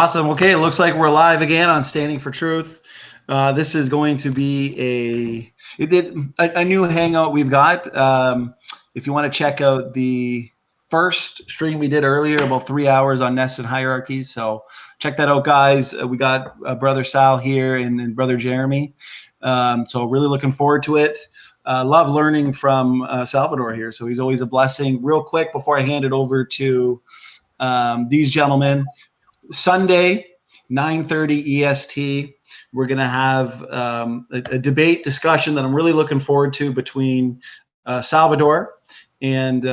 Awesome. Okay, it looks like we're live again on Standing for Truth. This is going to be a new hangout we've got. If you want to check out the first stream we did earlier, about 3 hours on nested hierarchies. So check that out, guys. We got Brother Sal here and Brother Jeremy. So really looking forward to it. Love learning from Salvador here. So he's always a blessing. Real quick before I hand it over to these gentlemen. Sunday, 9:30 EST, we're going to have a debate discussion that I'm really looking forward to between Salvador and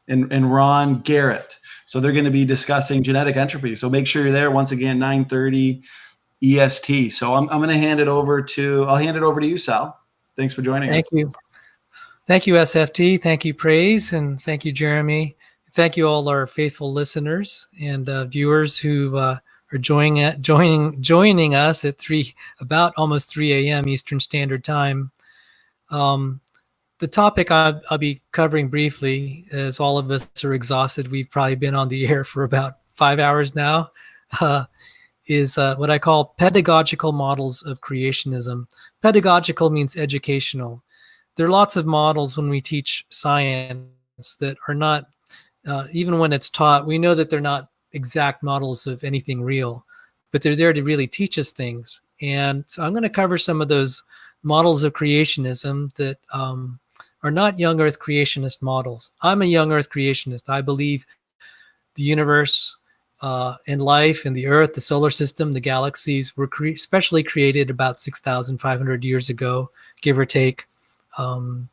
Ron Garrett. So they're going to be discussing genetic entropy. So make sure you're there. Once again, 9:30 EST. So I'm going to hand it over to you, Sal. Thanks for joining us. Thank you. Thank you, SFT. Thank you, Praise. And thank you, Jeremy. Thank you all our faithful listeners and viewers who are joining us at almost 3 a.m. Eastern Standard Time. The topic I'll be covering briefly, as all of us are exhausted, we've probably been on the air for about 5 hours now, is what I call pedagogical models of creationism. Pedagogical means educational. There are lots of models when we teach science that are not even when it's taught, we know that they're not exact models of anything real, but they're there to really teach us things. And so I'm going to cover some of those models of creationism that are not young earth creationist models. I'm a young earth creationist. I believe the universe and life and the earth, the solar system, the galaxies were specially created about 6,500 years ago, give or take some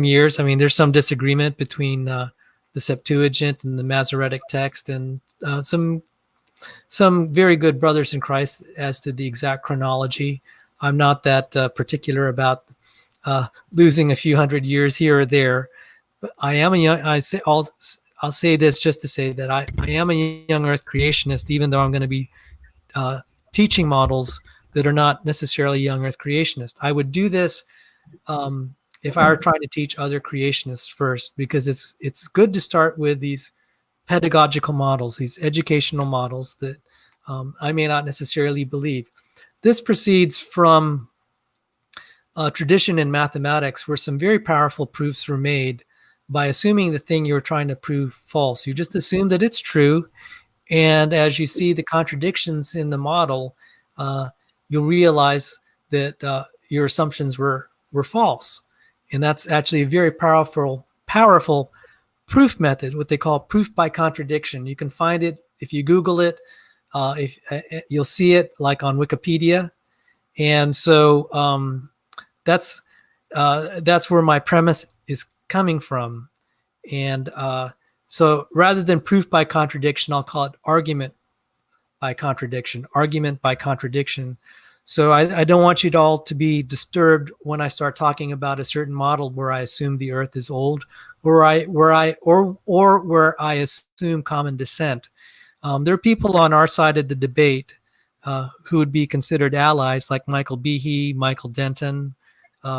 years. I mean, there's some disagreement between the Septuagint and the Masoretic text, and some very good brothers in Christ as to the exact chronology. I'm not that particular about losing a few hundred years here or there, but I am a young. I'll say this just to say that I am a young Earth creationist, even though I'm going to be teaching models that are not necessarily young Earth creationist. I would do this if I were trying to teach other creationists first, because it's good to start with these pedagogical models, these educational models that I may not necessarily believe. This proceeds from a tradition in mathematics where some very powerful proofs were made by assuming the thing you're trying to prove false. You just assume that it's true, and as you see the contradictions in the model, you'll realize that your assumptions were false. And that's actually a very powerful proof method, what they call proof by contradiction. You can find it if you Google it. If you'll see it like on Wikipedia, and so that's where my premise is coming from. And so rather than proof by contradiction, I'll call it argument by contradiction. Argument by contradiction. So I don't want you all to be disturbed when I start talking about a certain model where I assume the Earth is old, where I assume common descent. There are people on our side of the debate who would be considered allies, like Michael Behe, Michael Denton,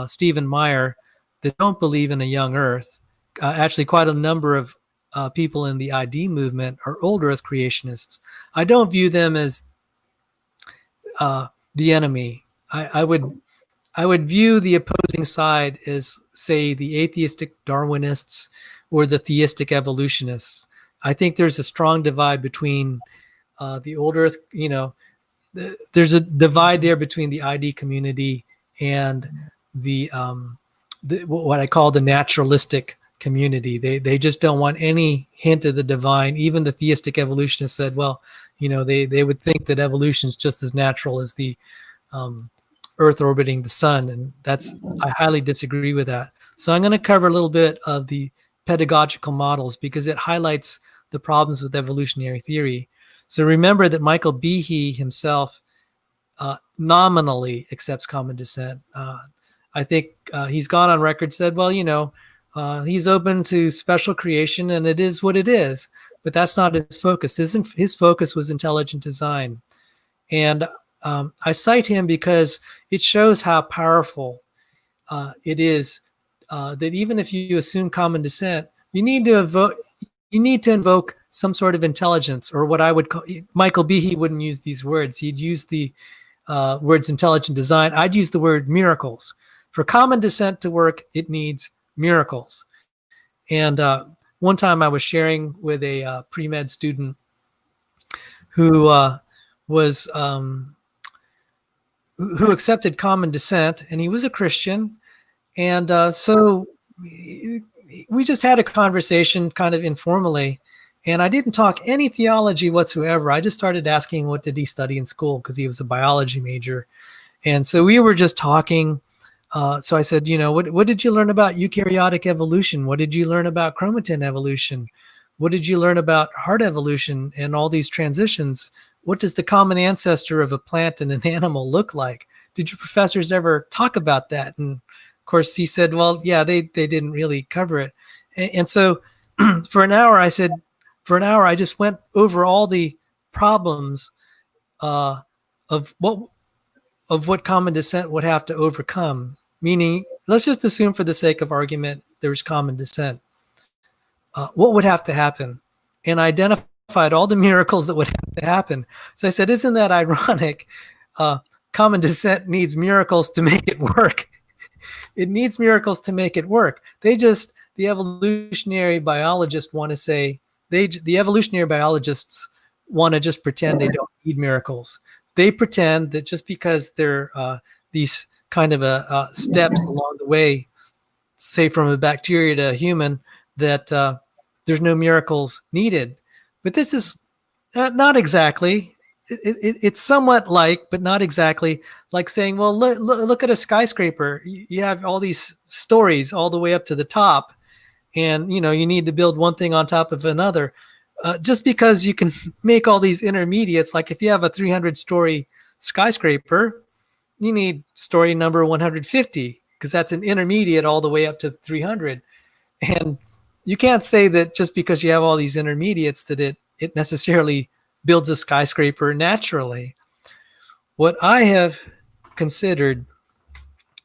Stephen Meyer, that don't believe in a young Earth. Actually, quite a number of people in the ID movement are old Earth creationists. I don't view them as the enemy. I would view the opposing side as, say, the atheistic Darwinists or the theistic evolutionists. I think there's a strong divide between the old Earth. There's a divide there between the ID community and the what I call the naturalistic community. They just don't want any hint of the divine. Even the theistic evolutionists said, well, they would think that evolution is just as natural as the Earth orbiting the sun, and I highly disagree with that. So I'm going to cover a little bit of the pedagogical models because it highlights the problems with evolutionary theory. So remember that Michael Behe himself nominally accepts common descent. I think he's gone on record, said, well, he's open to special creation and it is what it is, but that's not his focus. His focus was intelligent design. And I cite him because it shows how powerful it is that even if you assume common descent, you need to invoke some sort of intelligence, or what I would call, Michael Behe wouldn't use these words. He'd use the words intelligent design. I'd use the word miracles. For common descent to work, it needs miracles. And one time I was sharing with a pre-med student who was who accepted common descent, and he was a Christian. And so we just had a conversation kind of informally, and I didn't talk any theology whatsoever. I just started asking what did he study in school, because he was a biology major. And so we were just talking. So I said, what did you learn about eukaryotic evolution? What did you learn about chromatin evolution? What did you learn about heart evolution and all these transitions? What does the common ancestor of a plant and an animal look like? Did your professors ever talk about that? And of course he said, well, yeah, they didn't really cover it. And so for an hour, I just went over all the problems of what common descent would have to overcome. Meaning, let's just assume for the sake of argument, there's common descent. What would have to happen? And I identified all the miracles that would have to happen. So I said, isn't that ironic? Common descent needs miracles to make it work. It needs miracles to make it work. The evolutionary biologists want to say, the evolutionary biologists want to just pretend they don't need miracles. They pretend that just because there are these kind of steps along the way, say from a bacteria to a human, that there's no miracles needed. But this is not exactly. It's somewhat like, but not exactly, like saying, well, look at a skyscraper. You have all these stories all the way up to the top, and you need to build one thing on top of another. Just because you can make all these intermediates, like if you have a 300-story skyscraper, you need story number 150, because that's an intermediate all the way up to 300. And you can't say that just because you have all these intermediates that it necessarily builds a skyscraper naturally. What I have considered,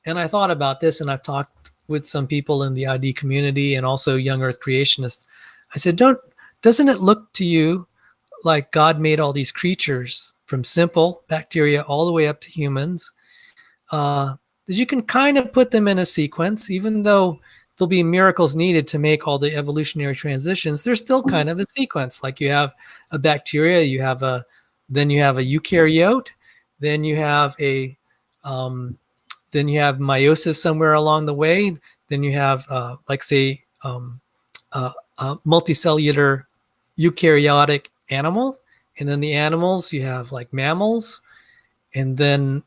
and I thought about this, and I've talked with some people in the ID community and also young earth creationists, I said, doesn't it look to you like God made all these creatures from simple bacteria all the way up to humans, that you can kind of put them in a sequence, even though there'll be miracles needed to make all the evolutionary transitions, there's still kind of a sequence. Like you have a bacteria, then you have a eukaryote, then you have meiosis somewhere along the way, then you have multicellular eukaryotic animal, and then the animals, you have like mammals, and then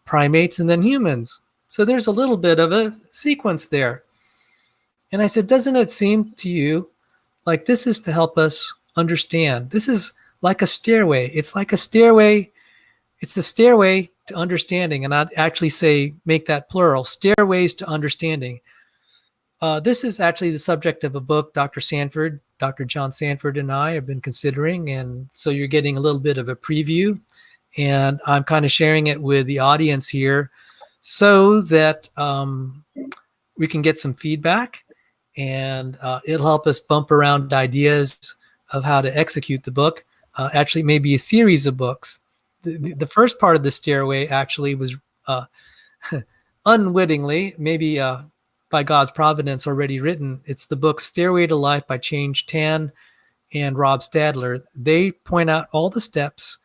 primates, and then humans. So there's a little bit of a sequence there. And I said, doesn't it seem to you like this is to help us understand? This is like a stairway. It's like a stairway. It's a stairway to understanding. And I'd actually say, make that plural, stairways to understanding. This is actually the subject of a book Dr. John Sanford and I have been considering. And so you're getting a little bit of a preview. And I'm kind of sharing it with the audience here so that we can get some feedback. And it'll help us bump around ideas of how to execute the book. Actually, maybe a series of books. The first part of the stairway actually was unwittingly, maybe by God's providence, already written. It's the book Stairway to Life by Change Tan and Rob Stadler. They point out all the steps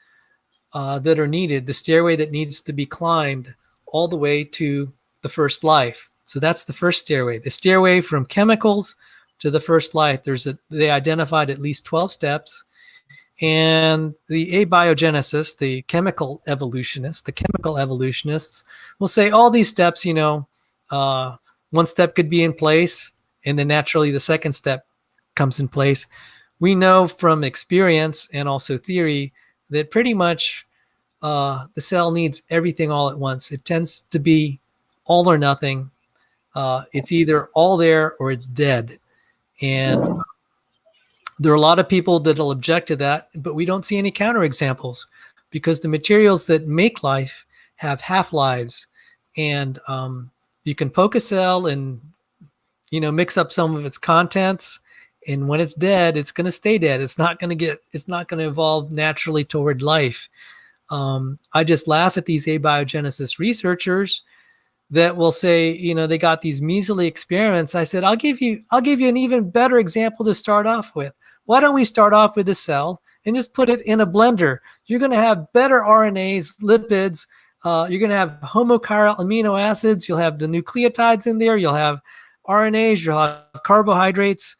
that are needed, the stairway that needs to be climbed all the way to the first life. So that's the first stairway. The stairway from chemicals to the first life. They identified at least 12 steps. And the abiogenicists, the chemical evolutionists will say all these steps, one step could be in place, and then naturally the second step comes in place. We know from experience and also theory that pretty much the cell needs everything all at once. It tends to be all or nothing. It's either all there or it's dead. And there are a lot of people that will object to that, but we don't see any counterexamples because the materials that make life have half-lives. And you can poke a cell and, mix up some of its contents, And when it's dead, it's going to stay dead. It's not going to evolve naturally toward life. I just laugh at these abiogenesis researchers that will say, they got these measly experiments. I said, I'll give you an even better example to start off with. Why don't we start off with a cell and just put it in a blender? You're going to have better RNAs, lipids. You're going to have homochiral amino acids. You'll have the nucleotides in there. You'll have RNAs. You'll have carbohydrates.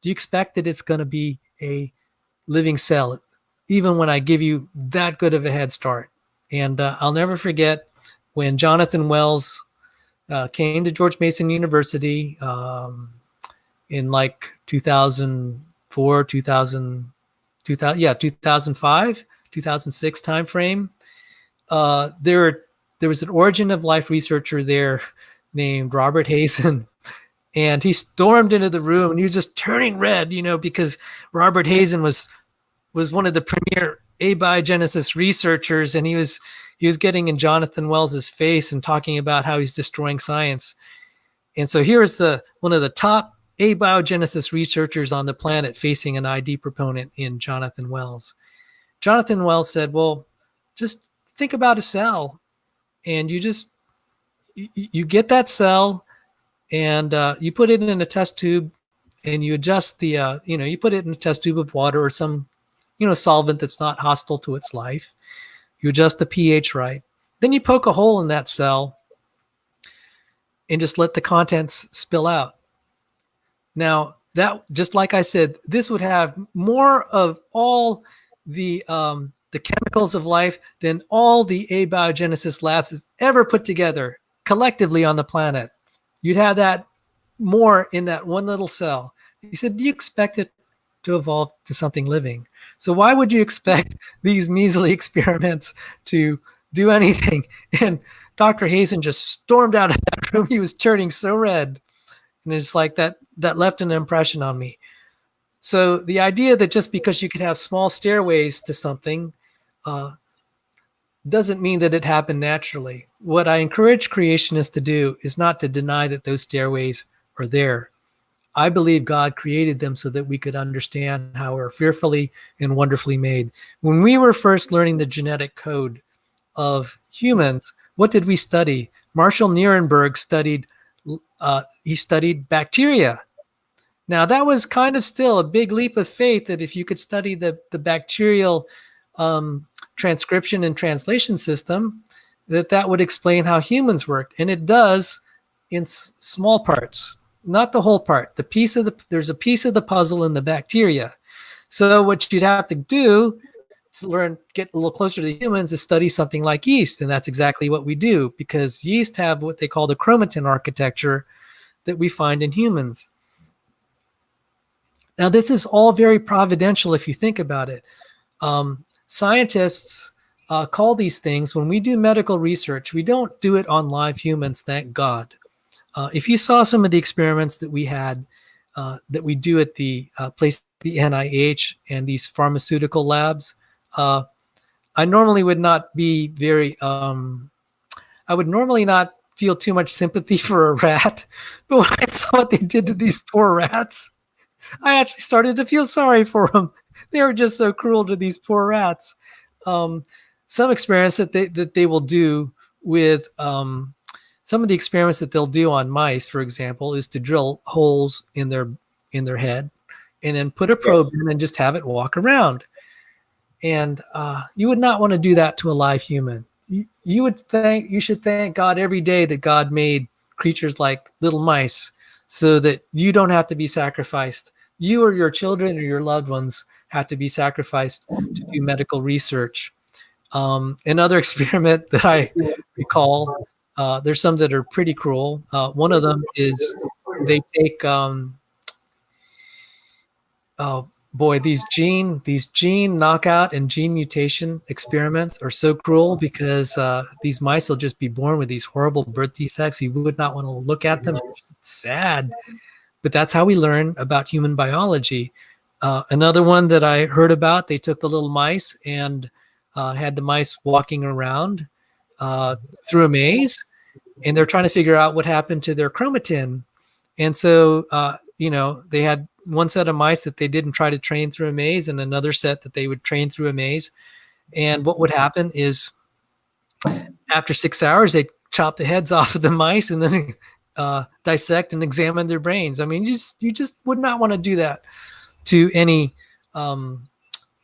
Do you expect that it's going to be a living cell, even when I give you that good of a head start? And I'll never forget when Jonathan Wells came to George Mason University in like 2004, 2005, 2006 timeframe. There was an origin of life researcher there named Robert Hazen. And he stormed into the room and he was just turning red, because Robert Hazen was one of the premier abiogenesis researchers, and he was getting in Jonathan Wells's face and talking about how he's destroying science. And so here is one of the top abiogenesis researchers on the planet facing an ID proponent in Jonathan Wells. Jonathan Wells said, well, just think about a cell, and you get that cell and you put it in a test tube and you adjust the, you put it in a test tube of water or some, solvent that's not hostile to its life. You adjust the pH right. Then you poke a hole in that cell and just let the contents spill out. Now, that, just like I said, this would have more of all the chemicals of life than all the abiogenesis labs have ever put together collectively on the planet. You'd have that more in that one little cell. He said, do you expect it to evolve to something living? So why would you expect these measly experiments to do anything? And Dr. Hazen just stormed out of that room. He was turning so red. And it's like that left an impression on me. So the idea that just because you could have small stairways to something doesn't mean that it happened naturally. What I encourage creationists to do is not to deny that those stairways are there. I believe God created them so that we could understand how we're fearfully and wonderfully made. When we were first learning the genetic code of humans, what did we study? Marshall Nierenberg studied bacteria. Now, that was kind of still a big leap of faith that if you could study the bacterial transcription and translation system, that would explain how humans worked. And it does in small parts, not the whole part. There's a piece of the puzzle in the bacteria. So what you'd have to do to get a little closer to humans is study something like yeast. And that's exactly what we do, because yeast have what they call the chromatin architecture that we find in humans. Now, this is all very providential if you think about it. Scientists call these things, when we do medical research, we don't do it on live humans, thank God. If you saw some of the experiments that we had, that we do at the place, the NIH and these pharmaceutical labs, I normally would not be very, I would normally not feel too much sympathy for a rat. But when I saw what they did to these poor rats, I actually started to feel sorry for them. They were just so cruel to these poor rats. Some experiments that they will do with some of the experiments that they'll do on mice, for example, is to drill holes in their head and then put a probe in and just have it walk around. And you would not want to do that to a live human. You should thank God every day that God made creatures like little mice so that you don't have to be sacrificed. You or your children or your loved ones have to be sacrificed to do medical research. Another experiment that I recall, there's some that are pretty cruel. One of them is they take, these gene knockout and gene mutation experiments are so cruel, because these mice will just be born with these horrible birth defects. You would not want to look at them. It's sad, but that's how we learn about human biology. Another one that I heard about, they took the little mice and had the mice walking around through a maze, and they're trying to figure out what happened to their chromatin. And so they had one set of mice that they didn't try to train through a maze, and another set that they would train through a maze. And what would happen is after 6 hours, they'd chop the heads off of the mice and then dissect and examine their brains. I mean, you just would not want to do that to any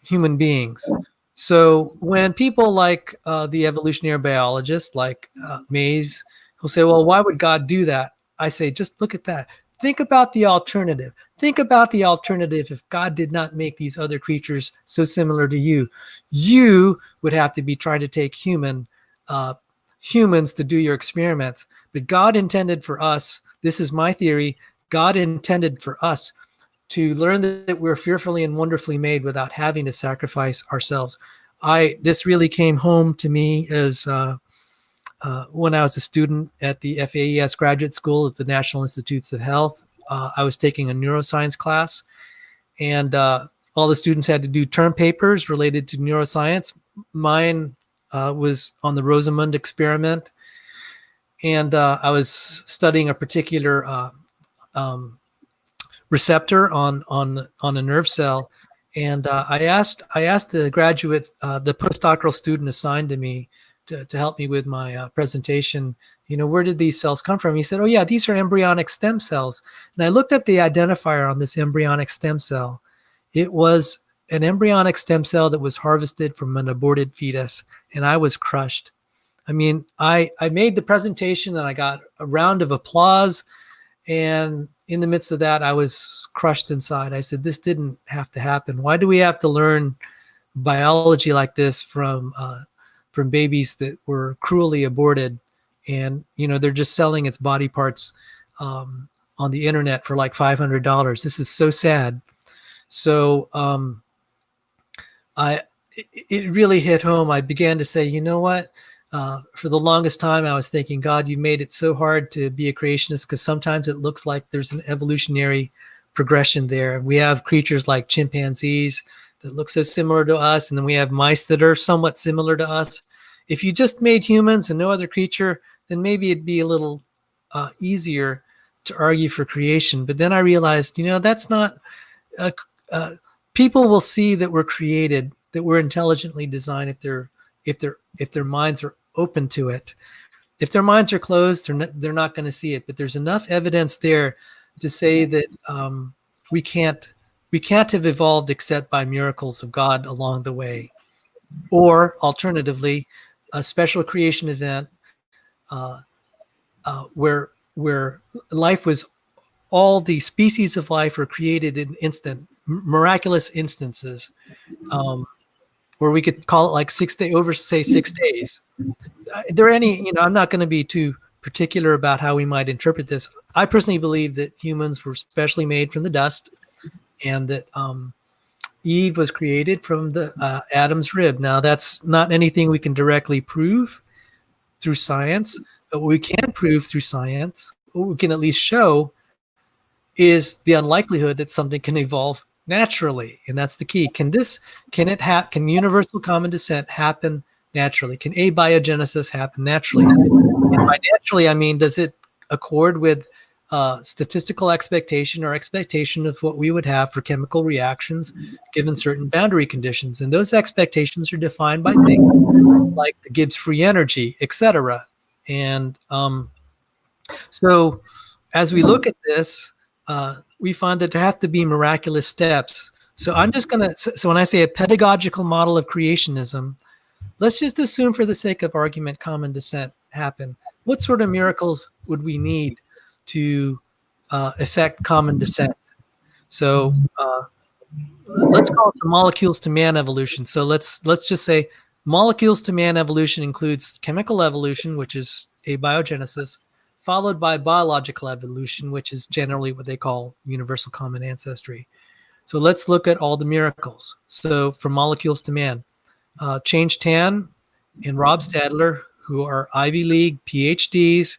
human beings. So when people like the evolutionary biologists, like Mays, who'll say, well, why would God do that? I say, just look at that. Think about the alternative. Think about the alternative if God did not make these other creatures so similar to you. You would have to be trying to take humans to do your experiments. But God intended for us, this is my theory, God intended for us to learn that we're fearfully and wonderfully made without having to sacrifice ourselves. This really came home to me as when I was a student at the FAES graduate school at the National Institutes of Health. I was taking a neuroscience class, and all the students had to do term papers related to neuroscience. Mine was on the Rosamund experiment, and I was studying a particular receptor on a nerve cell. And I asked the graduate, the postdoctoral student assigned to me to help me with my presentation, where did these cells come from? He said, oh yeah, these are embryonic stem cells. And I looked up the identifier on this embryonic stem cell. It was an embryonic stem cell that was harvested from an aborted fetus, and I was crushed. I mean, I made the presentation and I got a round of applause, and in the midst of that, I was crushed inside. I said, this didn't have to happen. Why do we have to learn biology like this from babies that were cruelly aborted? And, they're just selling its body parts on the internet for like $500. This is so sad. So it really hit home. I began to say, you know what? For the longest time, I was thinking, God, you made it so hard to be a creationist, because sometimes it looks like there's an evolutionary progression there. We have creatures like chimpanzees that look so similar to us, and then we have mice that are somewhat similar to us. If you just made humans and no other creature, then maybe it'd be a little easier to argue for creation. But then I realized, that's not. People will see that we're created, that we're intelligently designed if their minds are open to it. If their minds are closed, they're not going to see it. But there's enough evidence there to say that we can't have evolved except by miracles of God along the way, or alternatively, a special creation event where life was, all the species of life were created in miraculous instances, where we could call it like 6 days, over say 6 days. There are any, I'm not going to be too particular about how we might interpret this. I personally believe that humans were specially made from the dust, and that Eve was created from the Adam's rib. Now, that's not anything we can directly prove through science, but what we can prove through science, what we can at least show, is the unlikelihood that something can evolve naturally, and that's the key. Can universal common descent happen naturally? Can abiogenesis happen naturally? And by naturally, I mean, does it accord with statistical expectation or expectation of what we would have for chemical reactions given certain boundary conditions? And those expectations are defined by things like the Gibbs free energy, etc. And so as we look at this, we find that there have to be miraculous steps. So I'm just going to, so when I say a pedagogical model of creationism, let's just assume for the sake of argument, common descent happen. What sort of miracles would we need to affect common descent? So let's call it the molecules to man evolution. So let's just say molecules to man evolution includes chemical evolution, which is abiogenesis, followed by biological evolution, which is generally what they call universal common ancestry. So let's look at all the miracles. So from molecules to man, Change Tan and Rob Stadler, who are Ivy League PhDs.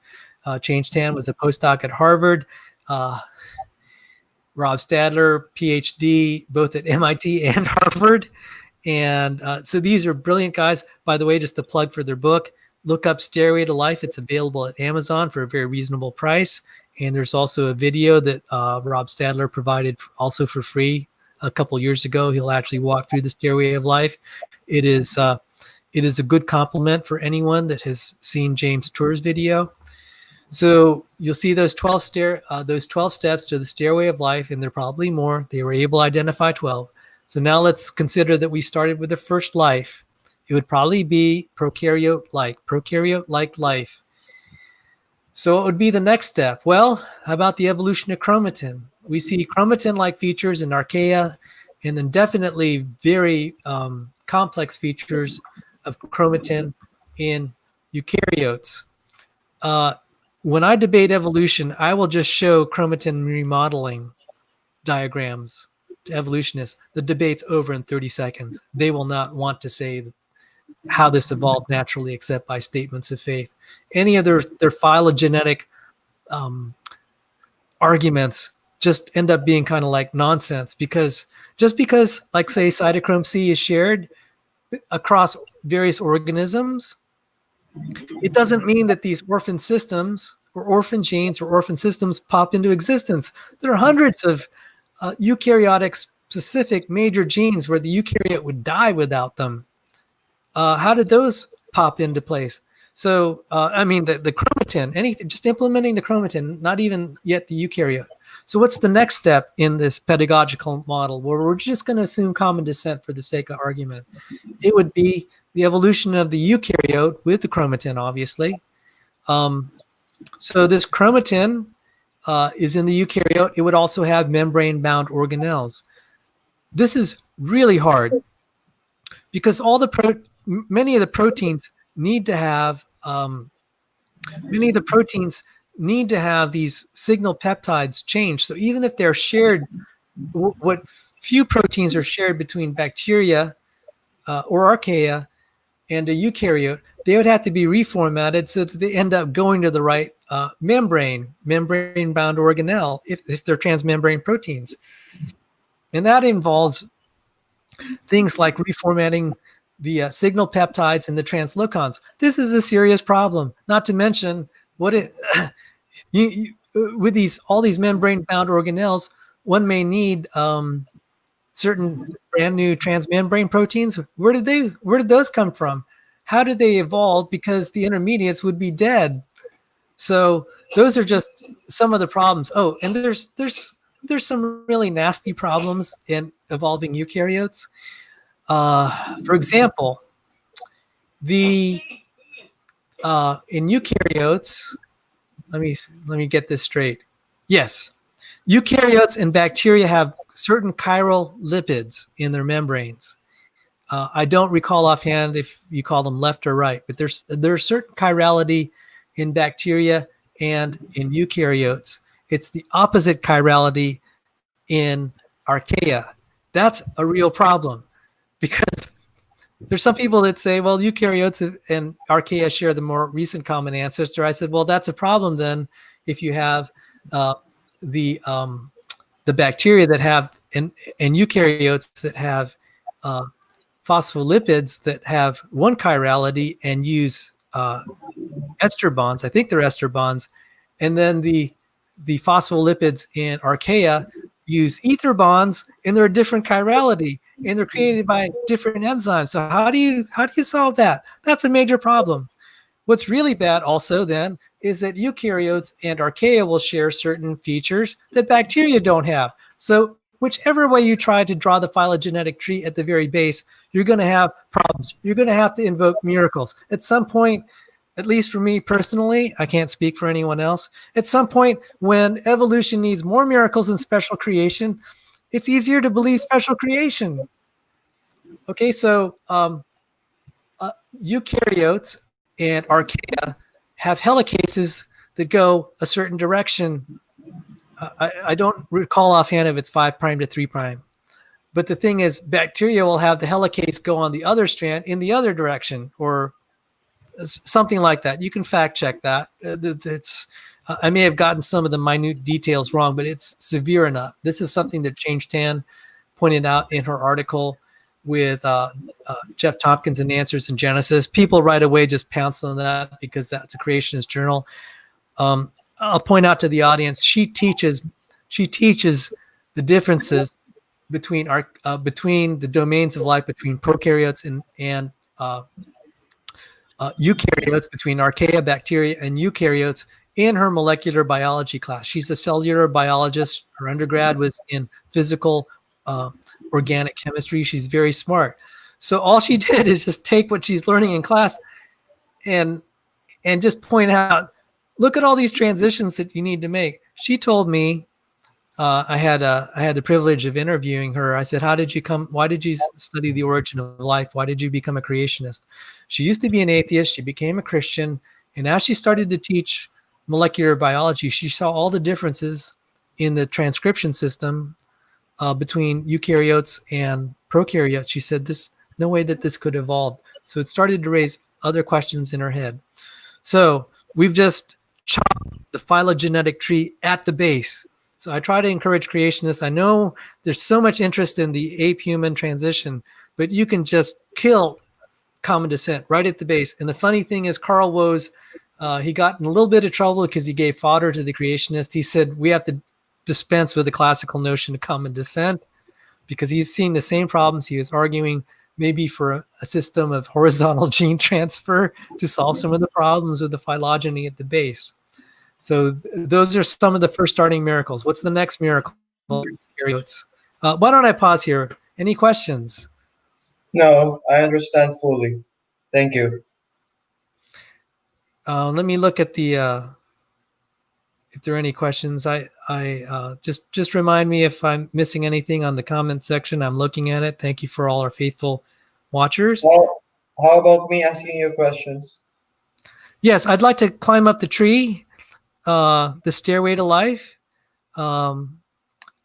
Change Tan was a postdoc at Harvard. Rob Stadler, PhD, both at MIT and Harvard. And so these are brilliant guys. By the way, just a plug for their book, look up Stairway to Life. It's available at Amazon for a very reasonable price. And there's also a video that Rob Stadler provided also for free a couple years ago. He'll actually walk through the Stairway of Life. It is a good compliment for anyone that has seen James Tour's video. So you'll see those 12 steps to the Stairway of Life, and there are probably more. They were able to identify 12. So now let's consider that we started with the first life. It would probably be prokaryote-like life. So what would be the next step? Well, how about the evolution of chromatin? We see chromatin-like features in archaea, and then definitely very complex features of chromatin in eukaryotes. When I debate evolution, I will just show chromatin remodeling diagrams to evolutionists. The debate's over in 30 seconds. They will not want to say how this evolved naturally except by statements of faith. Any of their phylogenetic arguments just end up being kind of like nonsense, because just because, like, say, cytochrome C is shared across various organisms, it doesn't mean that these orphan systems or orphan genes or orphan systems pop into existence. There are hundreds of eukaryotic specific major genes where the eukaryote would die without them. How did those pop into place? So, I mean, the chromatin, anything, just implementing the chromatin, not even yet the eukaryote. So what's the next step in this pedagogical model where we're just going to assume common descent for the sake of argument? It would be the evolution of the eukaryote with the chromatin, obviously. So this chromatin is in the eukaryote. It would also have membrane-bound organelles. This is really hard because many of the proteins need to have these signal peptides change. So even if they're shared, what few proteins are shared between bacteria or archaea and a eukaryote, they would have to be reformatted so that they end up going to the right membrane-bound organelle if they're transmembrane proteins. And that involves things like reformatting the signal peptides and the translocons. This is a serious problem, not to mention with all these membrane-bound organelles, one may need certain brand new transmembrane proteins. Where did those come from? How did they evolve? Because the intermediates would be dead. So those are just some of the problems. Oh, and there's some really nasty problems in evolving eukaryotes. For example, in eukaryotes, let me get this straight. Yes, eukaryotes and bacteria have certain chiral lipids in their membranes. I don't recall offhand if you call them left or right, but there's certain chirality in bacteria and in eukaryotes. It's the opposite chirality in archaea. That's a real problem, because there's some people that say, well, eukaryotes and archaea share the more recent common ancestor. I said, well, that's a problem then if you have the bacteria that have and eukaryotes that have phospholipids that have one chirality and use ester bonds. I think they're ester bonds. And then the phospholipids in archaea use ether bonds, and they're a different chirality, and they're created by different enzymes. So how do you solve that? That's a major problem. What's really bad also then is that eukaryotes and archaea will share certain features that bacteria don't have. So whichever way you try to draw the phylogenetic tree at the very base, you're going to have problems. You're going to have to invoke miracles. At some point, at least for me personally, I can't speak for anyone else, at some point when evolution needs more miracles than special creation, it's easier to believe special creation. Okay, so eukaryotes and archaea have helicases that go a certain direction. I don't recall offhand if it's 5' to 3'. But the thing is, bacteria will have the helicase go on the other strand in the other direction, or something like that. You can fact check that. I may have gotten some of the minute details wrong, but it's severe enough. This is something that Change Tan pointed out in her article with Jeff Tompkins and Answers in Genesis. People right away just pounced on that because that's a creationist journal. I'll point out to the audience, she teaches the differences between between the domains of life, between prokaryotes and eukaryotes, between archaea, bacteria, and eukaryotes in her molecular biology class. She's a cellular biologist. Her undergrad was in physical organic chemistry. She's very smart. So all she did is just take what she's learning in class and just point out, look at all these transitions that you need to make. She told me, I had the privilege of interviewing her. I said, why did you study the origin of life? Why did you become a creationist? She used to be an atheist. She became a Christian. And as she started to teach molecular biology, she saw all the differences in the transcription system between eukaryotes and prokaryotes. She said, "This no way that this could evolve." So it started to raise other questions in her head. So we've just chopped the phylogenetic tree at the base. So I try to encourage creationists. I know there's so much interest in the ape-human transition, but you can just kill common descent right at the base. And the funny thing is, Carl Woese, he got in a little bit of trouble because he gave fodder to the creationists. He said, we have to dispense with the classical notion of common descent because he's seen the same problems. He was arguing maybe for a system of horizontal gene transfer to solve some of the problems with the phylogeny at the base. So those are some of the first starting miracles. What's the next miracle? Why don't I pause here? Any questions? No, I understand fully. Thank you. Let me look at the if there are any questions. I just remind me if I'm missing anything on the comment section. I'm looking at it. Thank you for all our faithful watchers. How about me asking you questions? Yes, I'd like to climb up the tree, the stairway to life, and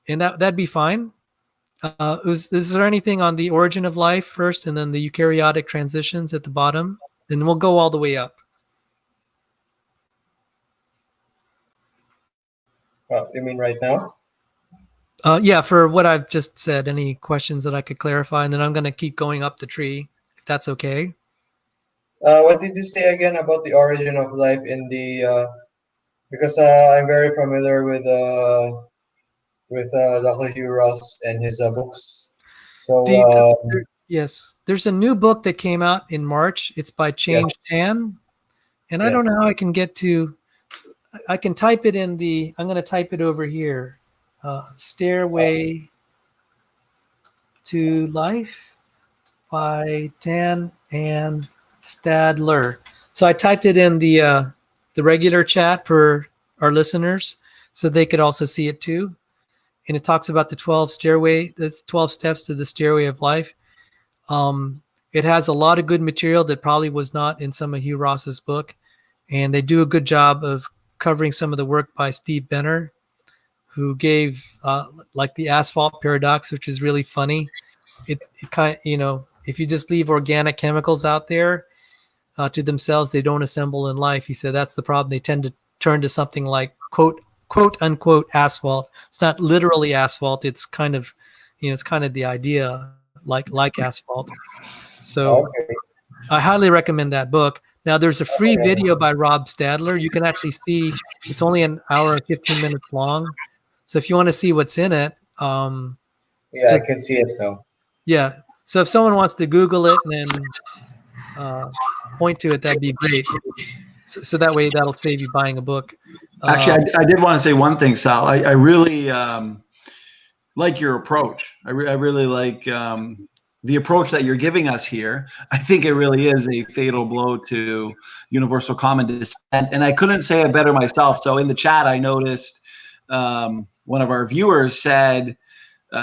that'd be fine. Is there anything on the origin of life first, and then the eukaryotic transitions at the bottom? Then we'll go all the way up. You mean right now? Yeah, for what I've just said. Any questions that I could clarify, and then I'm going to keep going up the tree, if that's okay. What did you say again about the origin of life in the? Because I'm very familiar with Dr. Hugh Ross and his books. So yes, there's a new book that came out in March. It's by Change Tan, and I don't know how I can get to. I can type it in the. I'm going to type it over here. Stairway to Life by Tan and Stadler. So I typed it in the regular chat for our listeners, so they could also see it too. And it talks about the 12 steps to the stairway of life. It has a lot of good material that probably was not in some of Hugh Ross's book, and they do a good job of covering some of the work by Steve Benner, who gave like the asphalt paradox, which is really funny. It kind of, if you just leave organic chemicals out there to themselves, they don't assemble in life. He said that's the problem. They tend to turn to something like quote unquote asphalt. It's not literally asphalt. It's kind of, it's kind of the idea like asphalt. So I highly recommend that book. Now there's a free video by Rob Stadler. You can actually see it's only an hour and 15 minutes long. So if you want to see what's in it, I can see it now. Yeah. So if someone wants to Google it and then point to it, that'd be great. So that way that'll save you buying a book. Actually, I did want to say one thing, Sal. I really like your approach. I really like the approach that you're giving us here. I think it really is a fatal blow to universal common descent. And I couldn't say it better myself. So in the chat, I noticed one of our viewers said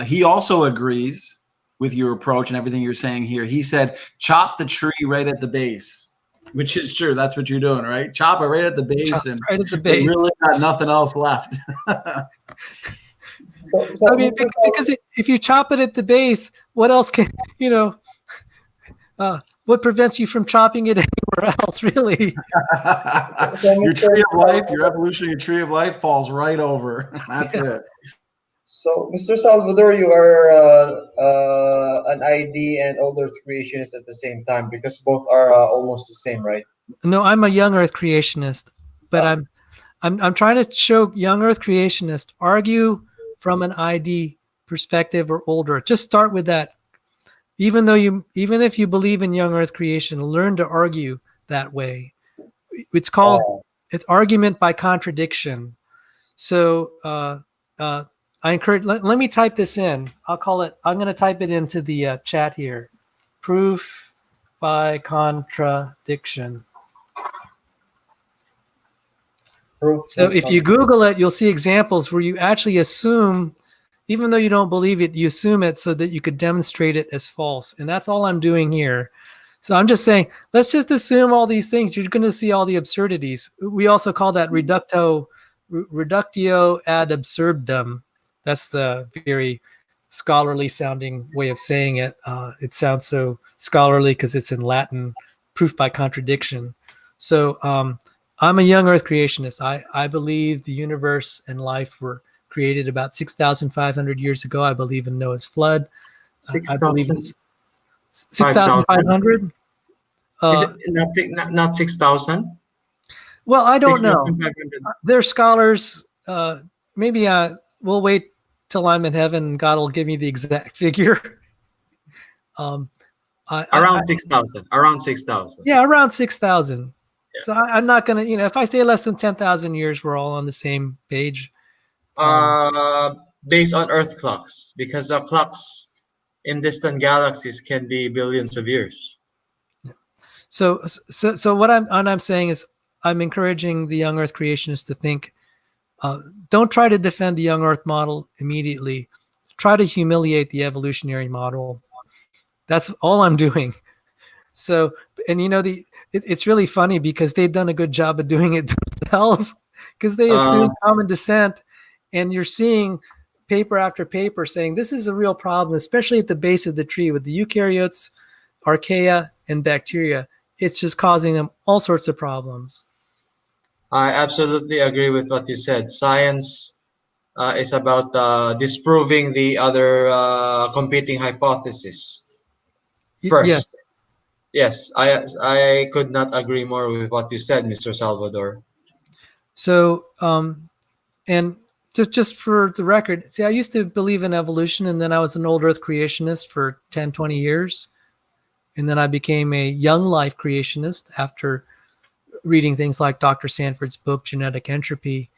he also agrees with your approach and everything you're saying here. He said, chop the tree right at the base, which is true. That's what you're doing, right? Chop it right at the base, and right at the base. Really got nothing else left. I mean, because if you chop it at the base, what else can, what prevents you from chopping it anywhere else, really? Your tree of life, your evolutionary tree of life falls right over. That's it. So, Mr. Salvador, you are an ID and old Earth creationist at the same time, because both are almost the same, right? No, I'm a young Earth creationist, but I'm trying to show young Earth creationists argue from an ID perspective or older. Just start with that. Even if you believe in young Earth creation, learn to argue that way. It's called it's argument by contradiction. So I encourage. Let me type this in. I'll call it. I'm going to type it into the chat here. Proof by contradiction. So if you Google it, you'll see examples where you actually assume, even though you don't believe it, you assume it so that you could demonstrate it as false. And that's all I'm doing here. So I'm just saying, let's just assume all these things. You're going to see all the absurdities. We also call that reductio ad absurdum. That's the very scholarly sounding way of saying it. It sounds so scholarly because it's in Latin, proof by contradiction. So I'm a young Earth creationist. I believe the universe and life were created about 6,500 years ago. I believe in Noah's flood. 6,500. Is it not 6,000? Well, I don't know. They're scholars. Maybe we'll wait till I'm in heaven and God will give me the exact figure. Around 6,000. Around 6,000. Yeah, around 6,000. Yeah. So I'm not going to, if I say less than 10,000 years, we're all on the same page. Based on Earth clocks, because the clocks in distant galaxies can be billions of years. So what I'm saying is I'm encouraging the young Earth creationists to think, don't try to defend the young Earth model immediately. Try to humiliate the evolutionary model. That's all I'm doing. So, and it's really funny because they've done a good job of doing it themselves because they assume common descent, and you're seeing paper after paper saying this is a real problem, especially at the base of the tree with the eukaryotes, archaea, and bacteria. It's just causing them all sorts of problems. I absolutely agree with what you said. Science is about disproving the other competing hypothesis first. Yes, I could not agree more with what you said, Mr. Salvador. So, and just for the record, see, I used to believe in evolution, and then I was an old Earth creationist for 10, 20 years. And then I became a young life creationist after reading things like Dr. Sanford's book, Genetic Entropy.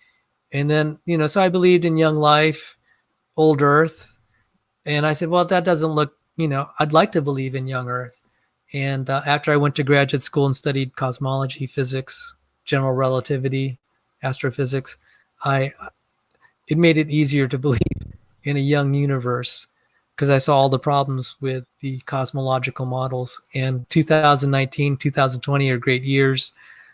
And then, so I believed in young life, old Earth. And I said, well, that doesn't look, I'd like to believe in young Earth. And after I went to graduate school and studied cosmology, physics, general relativity, astrophysics, it made it easier to believe in a young universe because I saw all the problems with the cosmological models. And 2019, 2020 are great years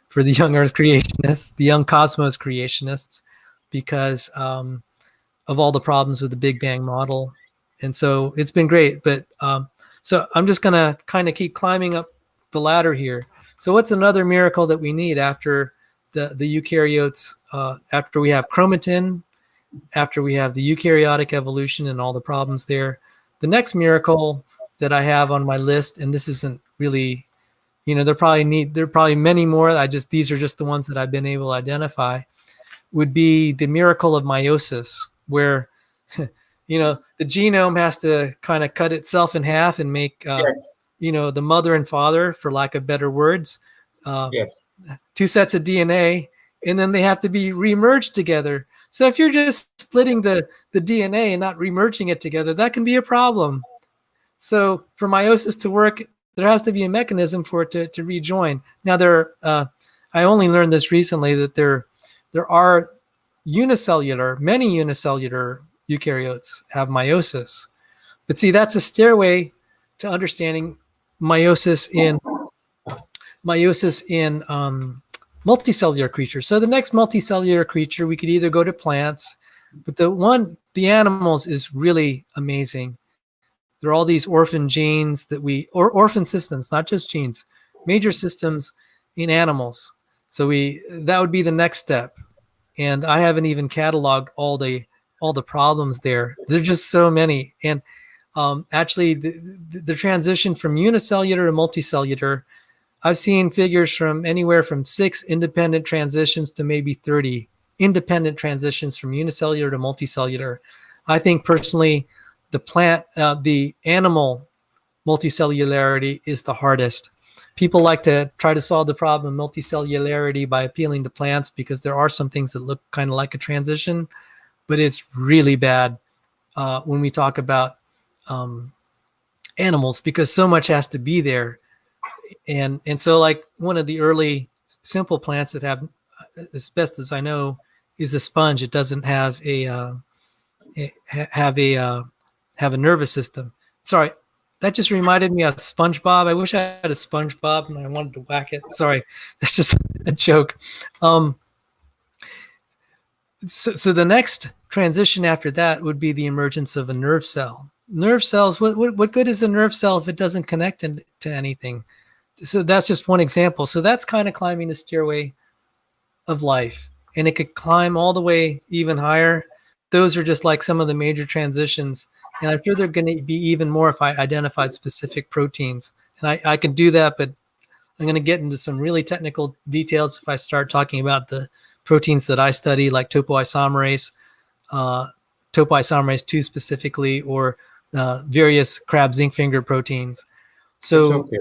for the young Earth creationists, the young cosmos creationists, because of all the problems with the Big Bang model. And so it's been great. But so I'm just going to kind of keep climbing up the ladder here. So what's another miracle that we need after the eukaryotes, after we have chromatin, after we have the eukaryotic evolution and all the problems there? The next miracle that I have on my list, and this isn't really, there are probably many more. These are just the ones that I've been able to identify, would be the miracle of meiosis, where, the genome has to kind of cut itself in half and make, the mother and father, for lack of better words, two sets of DNA, and then they have to be remerged together. So if you're just splitting the DNA and not remerging it together, that can be a problem. So for meiosis to work, there has to be a mechanism for it to rejoin. Now I only learned this recently, that there are many unicellular eukaryotes have meiosis. But see, that's a stairway to understanding meiosis in multicellular creatures. So the next multicellular creature, we could either go to plants, but the animals is really amazing. There are all these orphan genes or orphan systems, not just genes, major systems in animals. So that would be the next step. And I haven't even cataloged all the problems there. There are just so many. And actually the transition from unicellular to multicellular, I've seen figures from anywhere from 6 independent transitions to maybe 30 independent transitions from unicellular to multicellular. I think personally, the animal multicellularity is the hardest. People like to try to solve the problem of multicellularity by appealing to plants because there are some things that look kind of like a transition, but it's really bad when we talk about animals because so much has to be there. And so like one of the early simple plants that have, as best as I know, is a sponge. It doesn't have a nervous system. Sorry, that just reminded me of SpongeBob. I wish I had a SpongeBob and I wanted to whack it. Sorry, that's just a joke. So the next transition after that would be the emergence of a nerve cell. Nerve cells, what good is a nerve cell if it doesn't connect to anything? So that's just one example. So that's kind of climbing the stairway of life, and it could climb all the way even higher. Those are just like some of the major transitions, and I'm sure they're going to be even more if I identified specific proteins. And I could do that, but I'm going to get into some really technical details if I start talking about the proteins that I study, like topoisomerase 2 specifically, or various crab zinc finger proteins. So It's okay.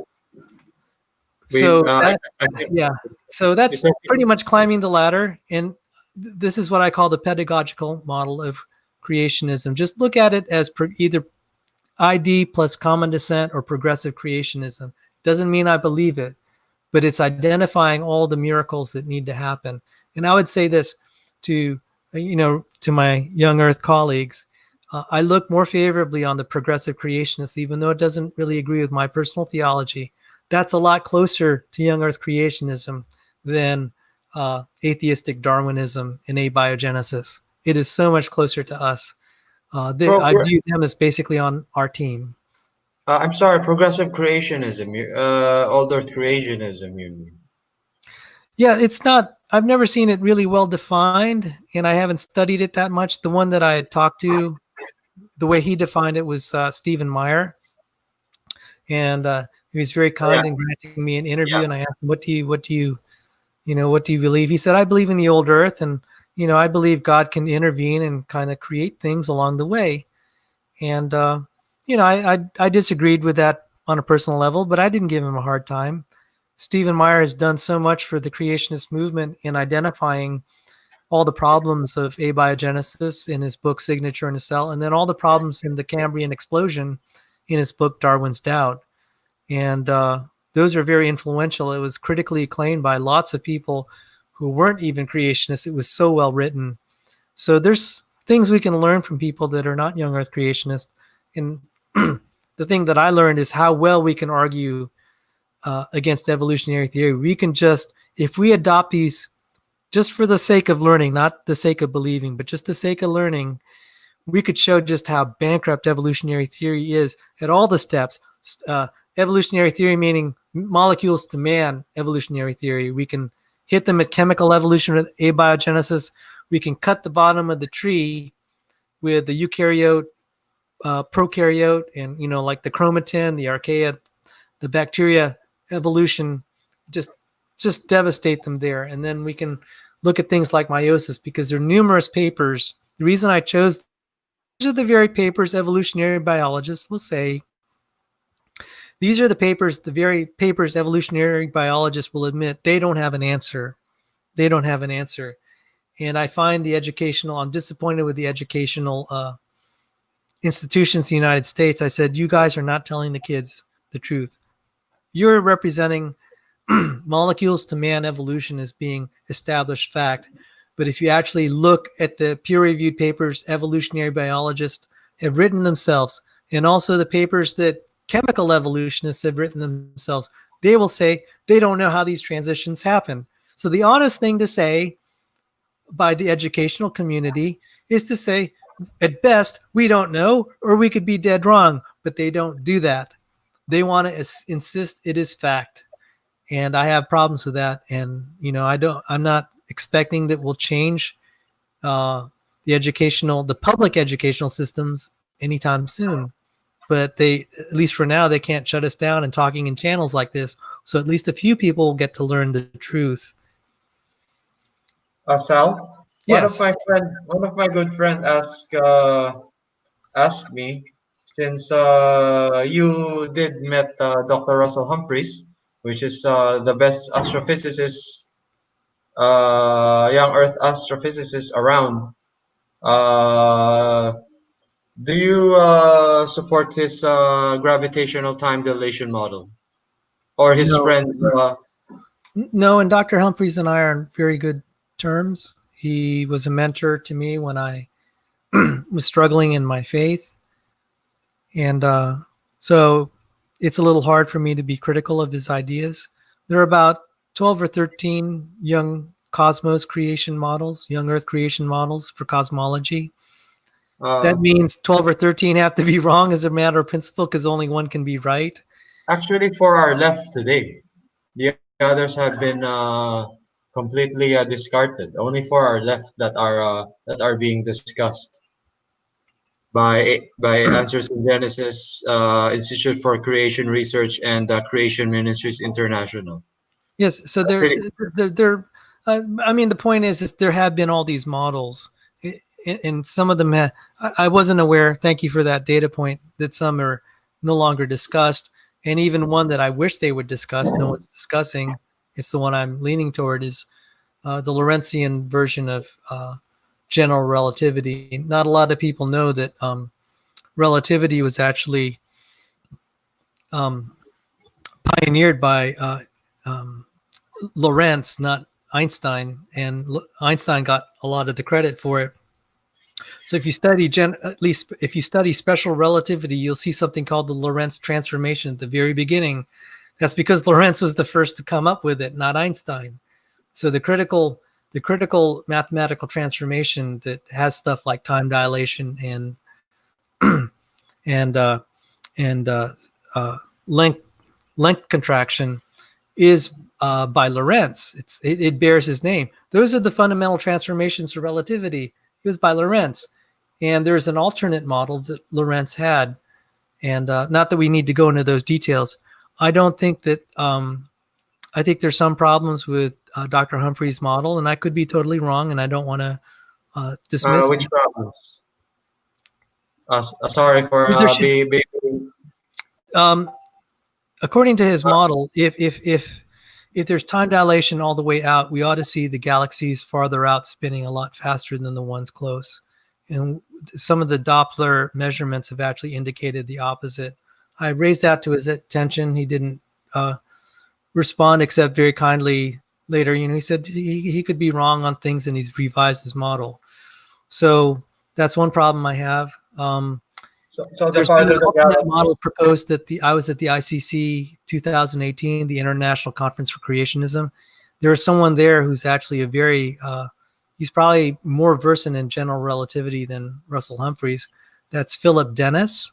So I think yeah, so that's it's okay. pretty much climbing the ladder, and this is what I call the pedagogical model of creationism. Just look at it as either ID plus common descent or progressive creationism. Doesn't mean I believe it, but it's identifying all the miracles that need to happen. And I would say this to my young Earth colleagues. I look more favorably on the progressive creationists, even though it doesn't really agree with my personal theology. That's a lot closer to young Earth creationism than atheistic Darwinism and abiogenesis. It is so much closer to us. I view them as basically on our team. I'm sorry, progressive creationism, old Earth creationism, you mean? Yeah, it's not, I've never seen it really well defined, and I haven't studied it that much. The one that I had talked to, the way he defined it was Stephen Meyer. And he was very kind in granting me an interview. Yeah. And I asked him, what do you believe? He said, I believe in the old earth, and I believe God can intervene and kind of create things along the way. And I disagreed with that on a personal level, but I didn't give him a hard time. Stephen Meyer has done so much for the creationist movement in identifying all the problems of abiogenesis in his book Signature in a Cell, and then all the problems in the Cambrian explosion in his book Darwin's Doubt. And those are very influential. It was critically acclaimed by lots of people who weren't even creationists. It was so well written. So there's things we can learn from people that are not young Earth creationists. And the thing that I learned is how well we can argue against evolutionary theory. We can just, if we adopt these just for the sake of learning, not the sake of believing, but just the sake of learning, we could show just how bankrupt evolutionary theory is at all the steps. Evolutionary theory meaning molecules to man evolutionary theory. We can hit them at chemical evolution with abiogenesis. We can cut the bottom of the tree with the eukaryote, prokaryote, and like the chromatin, the archaea, the bacteria evolution, just devastate them there. And then we can look at things like meiosis, because there are numerous papers. The reason I chose these are the very papers evolutionary biologists will say. These are the very papers evolutionary biologists will admit they don't have an answer. They don't have an answer. And I find I'm disappointed with the educational institutions in the United States. I said, you guys are not telling the kids the truth. You're representing molecules to man evolution as being established fact. But if you actually look at the peer-reviewed papers evolutionary biologists have written themselves, and also the papers that chemical evolutionists have written themselves, they will say they don't know how these transitions happen. So the honest thing to say by the educational community is to say, at best, we don't know, or we could be dead wrong, but they don't do that. They want to insist it is fact. And I have problems with that. And, I'm not expecting that we'll change the public educational systems anytime soon. But at least for now, they can't shut us down and talking in channels like this. So at least a few people will get to learn the truth. Sal? Yes. One of my good friend asked me, since you did met Dr. Russell Humphreys, which is the best astrophysicist, young Earth astrophysicist around. Uh, do you support his gravitational time dilation model or his No. friends? No, and Dr. Humphreys and I are on very good terms. He was a mentor to me when I was struggling in my faith. And so it's a little hard for me to be critical of his ideas. There are about 12 or 13 young cosmos creation models, young Earth creation models for cosmology. That Uh, means 12 or 13 have to be wrong as a matter of principle because only one can be right. Actually, for our left today, the others have been completely discarded. Only for our left that are being discussed by Answers in Genesis, Institute for Creation Research, and Creation Ministries International. Yes, so Actually, I mean, the point is there have been all these models, and some of them I wasn't aware. Thank you for that data point. That some are no longer discussed, and even one that I wish they would discuss. No one's discussing. It's the one I'm leaning toward is the Lorentzian version of general relativity. Not a lot of people know that relativity was actually um, pioneered by Lorentz, not Einstein, and Einstein got a lot of the credit for it. So if you study at least if you study special relativity, you'll see something called the Lorentz transformation at the very beginning. That's because Lorentz was the first to come up with it, not Einstein. So the critical mathematical transformation that has stuff like time dilation and and length contraction is by Lorentz. It bears his name. Those are the fundamental transformations of relativity. It was by Lorentz. And there's an alternate model that Lorentz had. And not that we need to go into those details. I don't think that, I think there's some problems with Dr. Humphrey's model, and I could be totally wrong, and I don't want to dismiss which problems? Sorry for it. There should, be um, according to his model, if there's time dilation all the way out, we ought to see the galaxies farther out spinning a lot faster than the ones close. And some of the Doppler measurements have actually indicated the opposite. I raised that to his attention. He didn't respond except very kindly later. He said he could be wrong on things and he's revised his model. So that's one problem I have. so the There's been farther an the alternate galaxy. model proposed I was at the ICC 2018, the International Conference for Creationism. There's someone there who's actually he's probably more versant in general relativity than Russell Humphreys. That's Philip Dennis.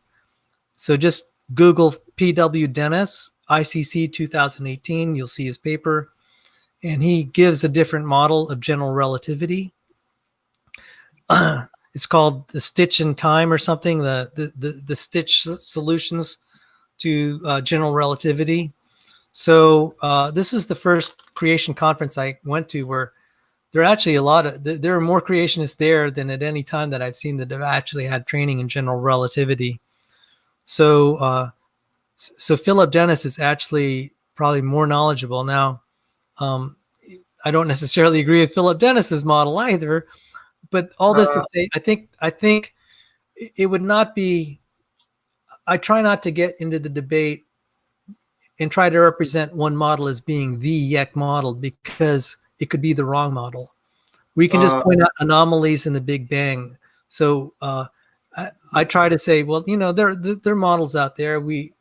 So just Google P.W. Dennis, ICC 2018. You'll see his paper. And he gives a different model of general relativity. It's called the Stitch in Time or something, the Stitch solutions to general relativity. So this was the first creation conference I went to where there are actually there are more creationists there than at any time that I've seen that have actually had training in general relativity. So so Philip Dennis is actually probably more knowledgeable. Now, I don't necessarily agree with Philip Dennis's model either, but all this to say, I think it would not be. I try not to get into the debate and try to represent one model as being the YEC model because it could be the wrong model. We can just point out anomalies in the Big Bang. So I try to say, well, there are models out there. We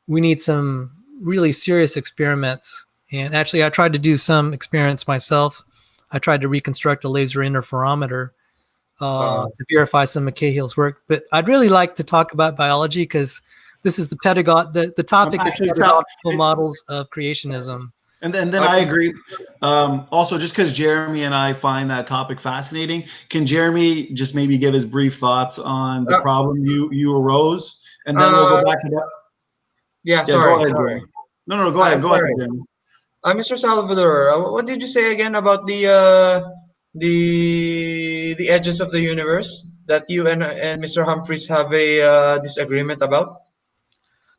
need some really serious experiments. And actually, I tried to do some experiments myself. I tried to reconstruct a laser interferometer to verify some of Cahill's work. But I'd really like to talk about biology because this is the topic is pedagogical models of creationism. And then I agree. Also, just because Jeremy and I find that topic fascinating, can Jeremy just maybe give his brief thoughts on the problem you arose, and then we'll go back to that. Yeah, Go ahead, sorry. Jeremy. No, go ahead. Go ahead, Jeremy. Mr. Salvador, what did you say again about the the edges of the universe that you and Mr. Humphreys have a disagreement about?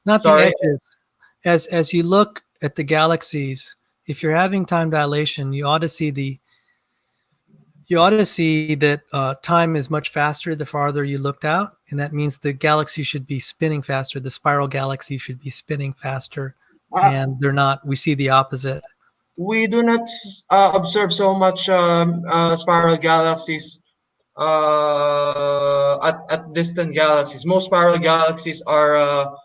Not the Sorry. edges. As you look at the galaxies, if you're having time dilation, you ought to see that time is much faster the farther you looked out, and that means the galaxy should be spinning faster. The spiral galaxy should be spinning faster, Uh, and they're not. We see the opposite. we do not observe so much spiral galaxies at distant galaxies. Most spiral galaxies are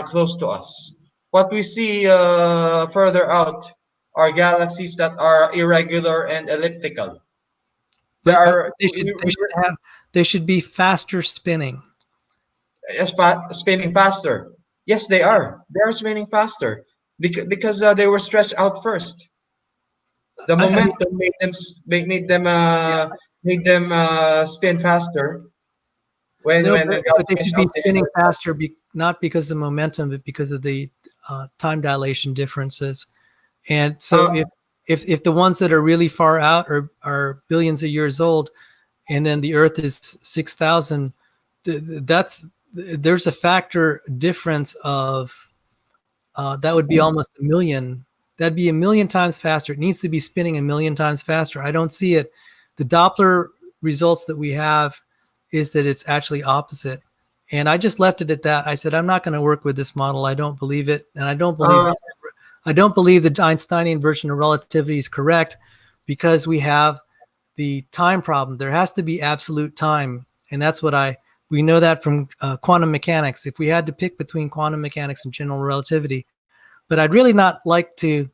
close to us. What we see further out are galaxies that are irregular and elliptical. There But are they should be faster spinning. spinning faster. Yes, they are. They are spinning faster because they were stretched out first. The I momentum made them yeah, made them spin faster no, when but they should gravitational be tissue spinning was faster, not because of momentum, but because of the time dilation differences. And so uh, if the ones that are really far out are billions of years old, and then the Earth is 6,000, there's a factor difference of that would be almost a million. That'd be a million times faster. It needs to be spinning a million times faster. I don't see it. The Doppler results that we have is that it's actually opposite. And I just left it at that. I said, I'm not going to work with this model. I don't believe it. And I don't believe uh, the Einsteinian version of relativity is correct because we have the time problem. There has to be absolute time. And that's what we know that from quantum mechanics. If we had to pick between quantum mechanics and general relativity, but I'd really not like to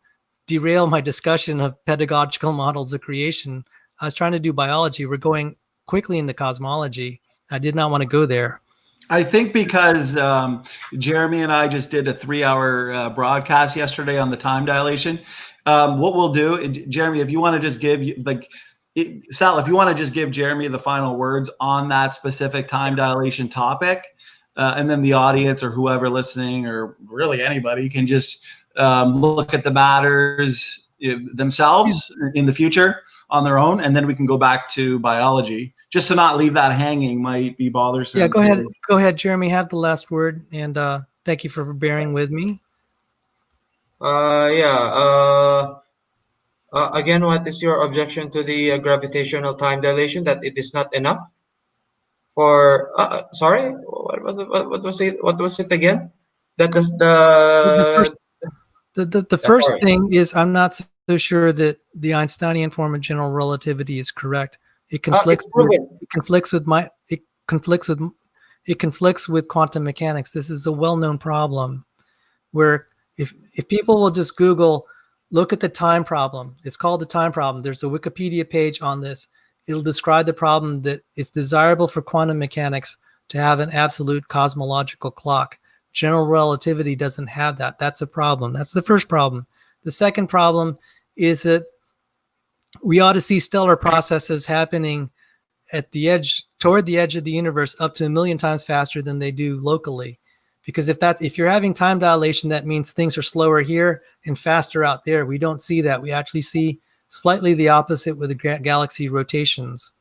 derail my discussion of pedagogical models of creation. I was trying to do biology. We're going quickly into cosmology. I did not want to go there. I think because Jeremy and I just did a 3-hour broadcast yesterday on the time dilation. What we'll do, Jeremy, if you want to just give Sal, if you want to just give Jeremy the final words on that specific time dilation topic, and then the audience or whoever listening or really anybody can just look at the matters themselves in the future on their own, and then we can go back to biology. Just to not leave that hanging might be bothersome. Yeah, go ahead, Jeremy. Have the last word, and thank you for bearing with me. yeah. Again, what is your objection to the gravitational time dilation? That it is not enough for. Sorry, what was it? What was it again? That was The the. first, the first Sorry. thing is I'm not so sure that the Einsteinian form of general relativity is correct. It conflicts. It's proven. It conflicts with it conflicts with quantum mechanics. This is a well-known problem where if people will just Google, look at the time problem. It's called the time problem. There's a Wikipedia page on this. It'll describe the problem that it's desirable for quantum mechanics to have an absolute cosmological clock. General relativity doesn't have that. That's a problem. That's the first problem. The second problem is that we ought to see stellar processes happening at the edge, toward the edge of the universe, up to 1 million times faster than they do locally. Because if you're having time dilation, that means things are slower here and faster out there. We don't see that. We actually see slightly the opposite with the galaxy rotations.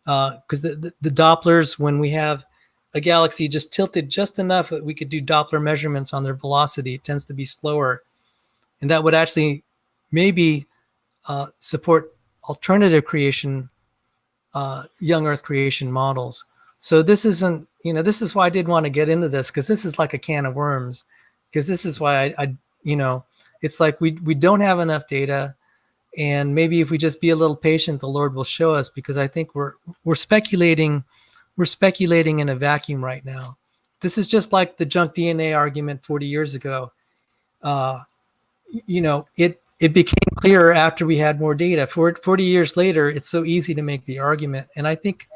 Because the Dopplers, when we have a galaxy just tilted just enough that we could do Doppler measurements on their velocity, it tends to be slower. And that would actually maybe support alternative creation, young Earth creation models. So this isn't, this is why I did want to get into this, because this is like a can of worms. Because this is why I it's like we don't have enough data, and maybe if we just be a little patient, the Lord will show us. Because I think we're speculating in a vacuum right now. This is just like the junk DNA argument 40 years ago. It became clearer after we had more data. 40 years later, it's so easy to make the argument. And I think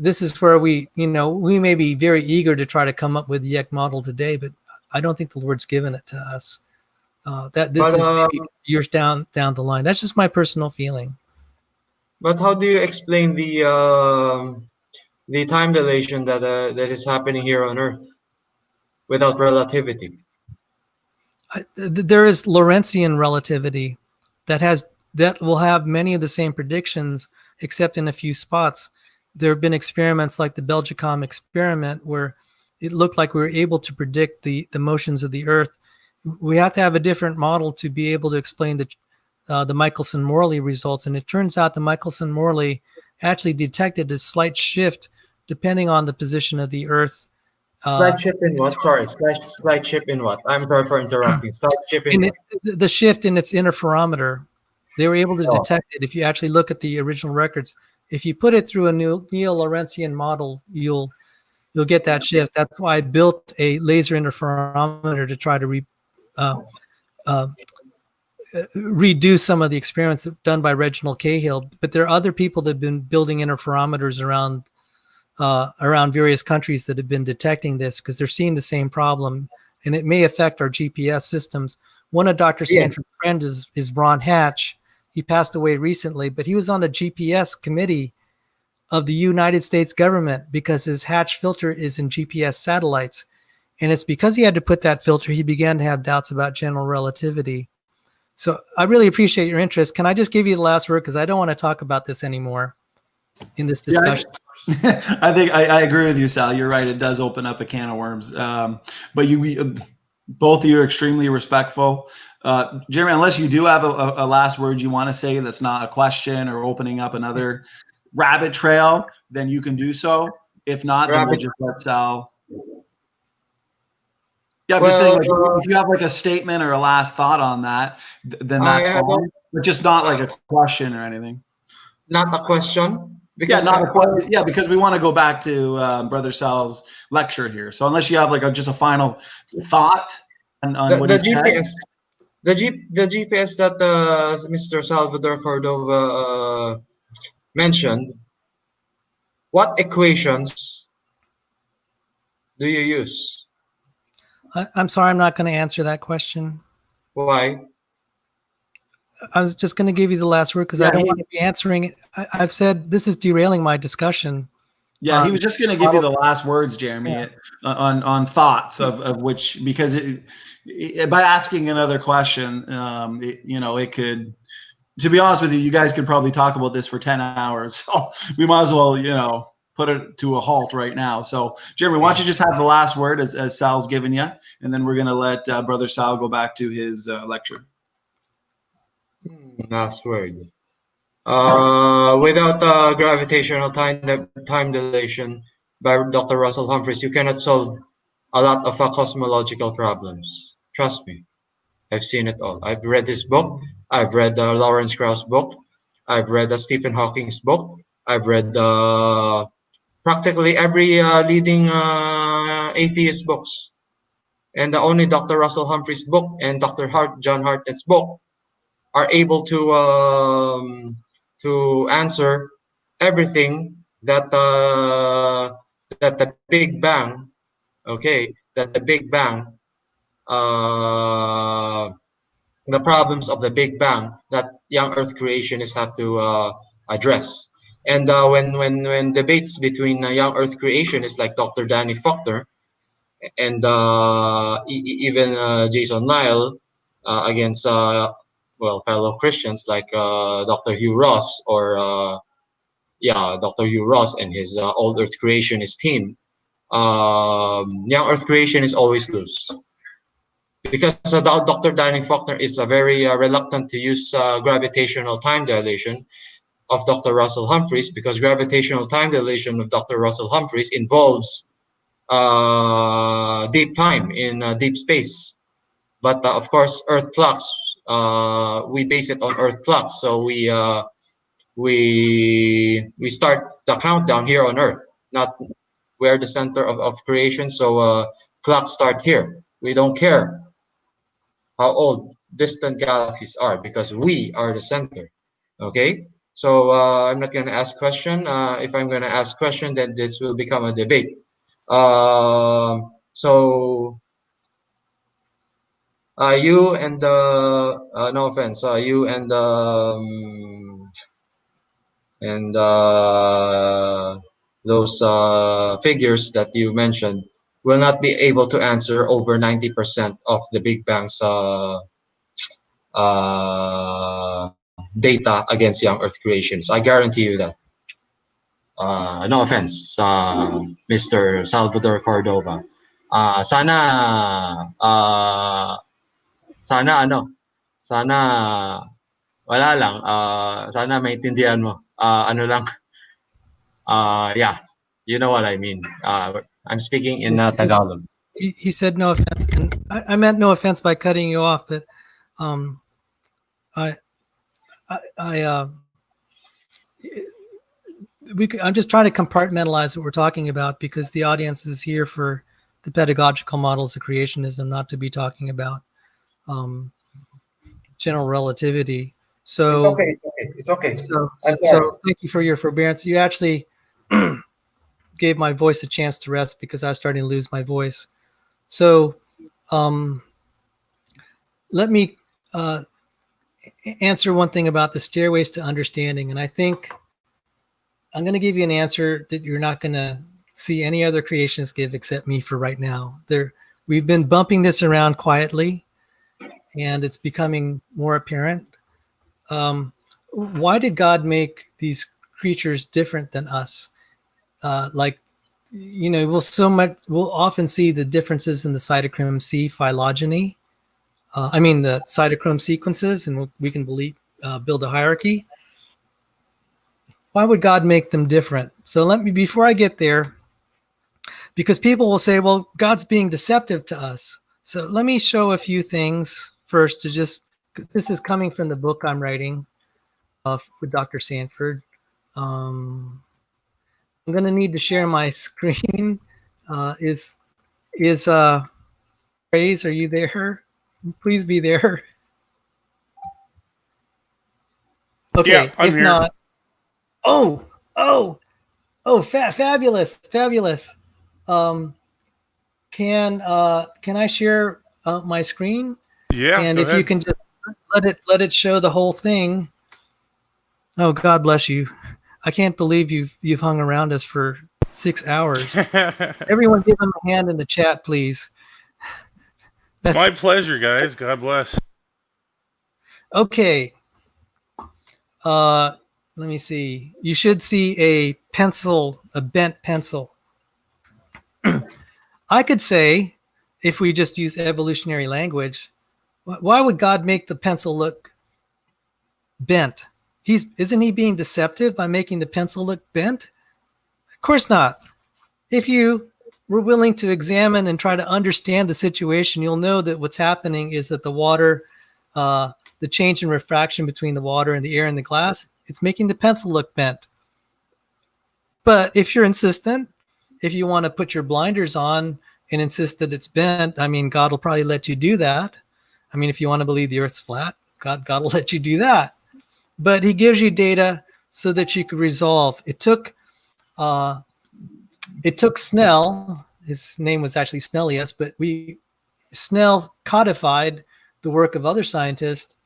this is where we may be very eager to try to come up with the YEC model today, but I don't think the Lord's given it to us. That this is maybe years down the line. That's just my personal feeling. But how do you explain the time dilation that is happening here on Earth without relativity? There is Lorentzian relativity that has that will have many of the same predictions, except in a few spots. There have been experiments like the Belgicom experiment where it looked like we were able to predict the motions of the Earth. We have to have a different model to be able to explain the Michelson-Morley results. And it turns out the Michelson-Morley actually detected a slight shift depending on the position of the Earth. Slight shift in what? Sorry, slight shift in what? I'm sorry for interrupting. Slight shift in what? The shift in its interferometer. They were able to Oh. detect it. If you actually look at the original records, if you put it through a Neo-Lorentzian model, you'll get that shift. That's why I built a laser interferometer to try to redo some of the experiments done by Reginald Cahill. But there are other people that have been building interferometers around various countries that have been detecting this because they're seeing the same problem, and it may affect our GPS systems. One of Dr. Sanford's friends is Ron Hatch. He passed away recently, but he was on the GPS committee of the United States government because his Hatch filter is in GPS satellites. And it's because he had to put that filter, he began to have doubts about general relativity. So I really appreciate your interest. Can I just give you the last word? Because I don't want to talk about this anymore in this discussion. Yeah, I think I agree with you, Sal. You're right. It does open up a can of worms. But both of you are extremely respectful. Jeremy, unless you do have a last word you want to say that's not a question or opening up another rabbit trail, then you can do so. If not, then we'll just let Sal. Yeah, I'm just saying, like, if you have like a statement or a last thought on that, then that's fine. But just not like a question or anything. Not a question. Yeah, not a question. Yeah, because we want to go back to Brother Sal's lecture here. So unless you have like just a final thought on what he said. The GPS that Mr. Salvador Cordova mentioned, what equations do you use? I'm sorry, I'm not going to answer that question. Why? I was just going to give you the last word because I don't want to be answering it. I've said this is derailing my discussion. Yeah, he was just going to give you the last words, Jeremy, on thoughts of which, because by asking another question, it could, to be honest with you, you guys could probably talk about this for 10 hours. So we might as well, put it to a halt right now. So Jeremy, why don't you just have the last word as Sal's given you, and then we're going to let Brother Sal go back to his lecture. Last word. Without gravitational time dilation by Dr. Russell Humphreys, you cannot solve a lot of cosmological problems. Trust me, I've seen it all. I've read his book. I've read Lawrence Krauss' book. I've read Stephen Hawking's book. I've read practically every leading atheist books. And only Dr. Russell Humphreys' book and Dr. John Hartnett's book are able to answer everything that the Big Bang, that the Big Bang, the problems of the Big Bang that young Earth creationists have to address. And when debates between young Earth creationists like Dr. Danny Faulkner and even Jason Lyle against fellow Christians like Dr. Hugh Ross or Dr. Hugh Ross and his old Earth creationist team, young Earth creationists always lose because Dr. Danny Faulkner is very reluctant to use gravitational time dilation of Dr. Russell Humphreys, because gravitational time dilation of Dr. Russell Humphreys involves deep time in deep space. But of course, Earth clocks, we base it on Earth clocks. So we start the countdown here on Earth, not we're the center of creation. So clocks start here. We don't care how old distant galaxies are because we are the center. Okay. So I'm not going to ask question. If I'm going to ask question, then this will become a debate. So you and the no offense, you and those figures that you mentioned will not be able to answer over 90% of the Big Bang's data against young Earth creations. I guarantee you that. No offense, Mr. Salvador Cordova. Sana ano, sana wala lang. Sana maintindihan mo. Ano lang, yeah, you know what I mean. I'm speaking in Tagalog. He said no offense, and I meant no offense by cutting you off, but um, I, I'm just trying to compartmentalize what we're talking about because the audience is here for the pedagogical models of creationism, not to be talking about general relativity. So It's okay. It's okay. It's okay. I'm sorry. So thank you for your forbearance. You actually gave my voice a chance to rest because I was starting to lose my voice. So let me answer one thing about the stairways to understanding. And I think I'm going to give you an answer that you're not going to see any other creationists give except me for right now. We've been bumping this around quietly, and it's becoming more apparent. Why did God make these creatures different than us? We'll often see the differences in the cytochrome C phylogeny. The cytochrome sequences, and we can build a hierarchy. Why would God make them different? So before I get there, because people will say, well, God's being deceptive to us. So let me show a few things first this is coming from the book I'm writing with Dr. Sanford. I'm going to need to share my screen. Praise, are you there? Please be there. Okay, Yeah, I'm if here. not, fabulous. Can I share my screen? Yeah, And go if ahead. you can just let it show the whole thing. Oh, God bless you. I can't believe you've hung around us for 6 hours. Everyone give him a hand in the chat, please. My pleasure, guys. God bless. Okay. Let me see. You should see a bent pencil. I could say, if we just use evolutionary language, why would God make the pencil look bent? Isn't he being deceptive by making the pencil look bent? Of course not. If you were willing to examine and try to understand the situation, you'll know that what's happening is that the water, the change in refraction between the water and the air in the glass, it's making the pencil look bent. But if you're insistent, if you want to put your blinders on and insist that it's bent, God will probably let you do that. If you want to believe the earth's flat, God will let you do that. But he gives you data so that you could resolve. It took Snell, his name was actually Snellius, but Snell codified the work of other scientists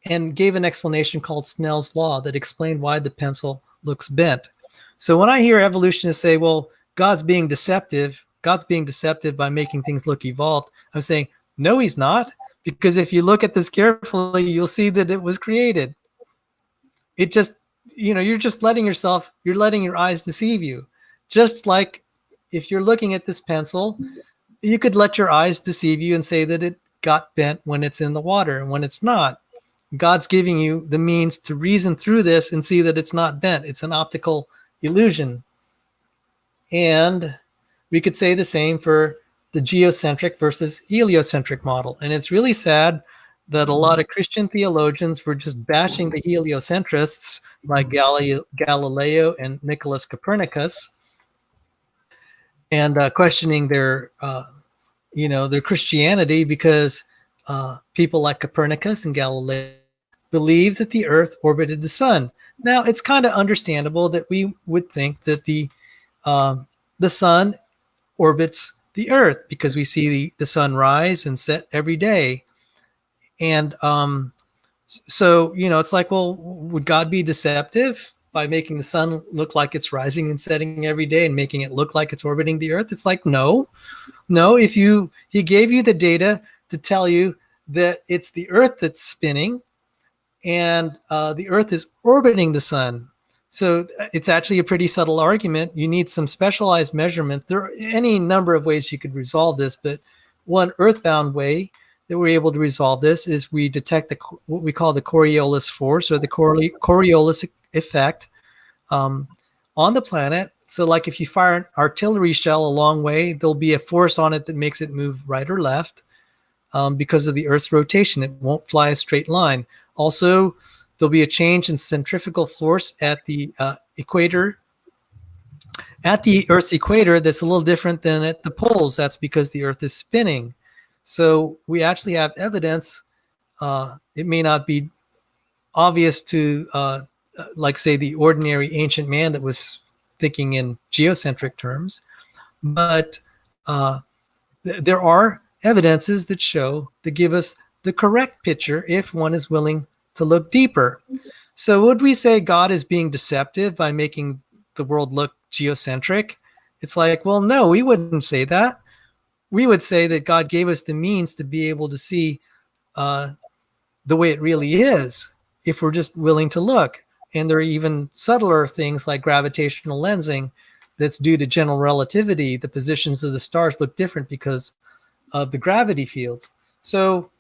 and gave an explanation called Snell's law that explained why the pencil looks bent. So when I hear evolutionists say, well, God's being deceptive by making things look evolved, I'm saying, no, he's not. Because if you look at this carefully, you'll see that it was created. It just, you're just letting your eyes deceive you. Just like if you're looking at this pencil, you could let your eyes deceive you and say that it got bent when it's in the water and when it's not. God's giving you the means to reason through this and see that it's not bent. It's an optical illusion. And we could say the same for the geocentric versus heliocentric model. And it's really sad that a lot of Christian theologians were just bashing the heliocentrists like Galileo and Nicholas Copernicus and questioning their Christianity because people like Copernicus and Galileo believed that the earth orbited the sun. Now, it's kind of understandable that we would think that the sun orbits the earth because we see the sun rise and set every day. And so, it's like, well, would God be deceptive by making the sun look like it's rising and setting every day and making it look like it's orbiting the earth? It's like, no. He gave you the data to tell you that it's the earth that's spinning. and the Earth is orbiting the sun. So it's actually a pretty subtle argument. You need some specialized measurement. There are any number of ways you could resolve this, but one earthbound way that we're able to resolve this is we detect what we call the Coriolis force, or the Coriolis effect on the planet. So like if you fire an artillery shell a long way, there'll be a force on it that makes it move right or left because of the Earth's rotation. It won't fly a straight line. Also, there'll be a change in centrifugal force at the equator. At the Earth's equator, that's a little different than at the poles. That's because the Earth is spinning. So we actually have evidence. It may not be obvious to, like, say, the ordinary ancient man that was thinking in geocentric terms, but there are evidences that give us the correct picture if one is willing to look deeper. So would we say God is being deceptive by making the world look geocentric? It's like, well, no, we wouldn't say that. We would say that God gave us the means to be able to see the way it really is if we're just willing to look. And there are even subtler things like gravitational lensing that's due to general relativity. The positions of the stars look different because of the gravity fields. So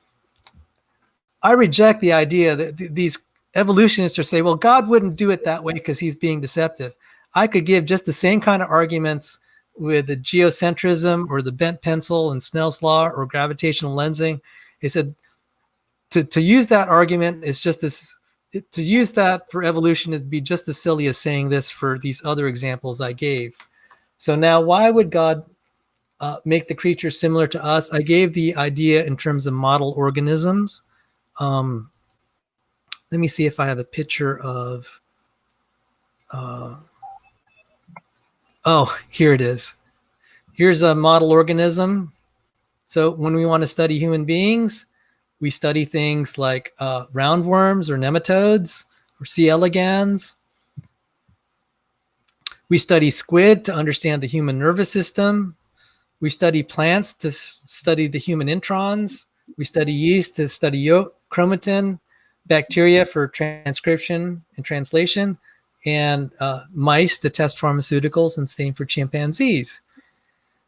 I reject the idea that these evolutionists are saying, well, God wouldn't do it that way because he's being deceptive. I could give just the same kind of arguments with the geocentrism or the bent pencil and Snell's law or gravitational lensing. He said to use that argument is just this. To use that for evolution would be just as silly as saying this for these other examples I gave. So now, why would God make the creatures similar to us? I gave the idea in terms of model organisms. Let me see if I have a picture of. Oh, here it is. Here's a model organism. So when we want to study human beings, we study things like roundworms or nematodes or C. elegans. We study squid to understand the human nervous system. We study plants to study the human introns. We study yeast to study chromatin, bacteria for transcription and translation, and mice to test pharmaceuticals, and same for chimpanzees.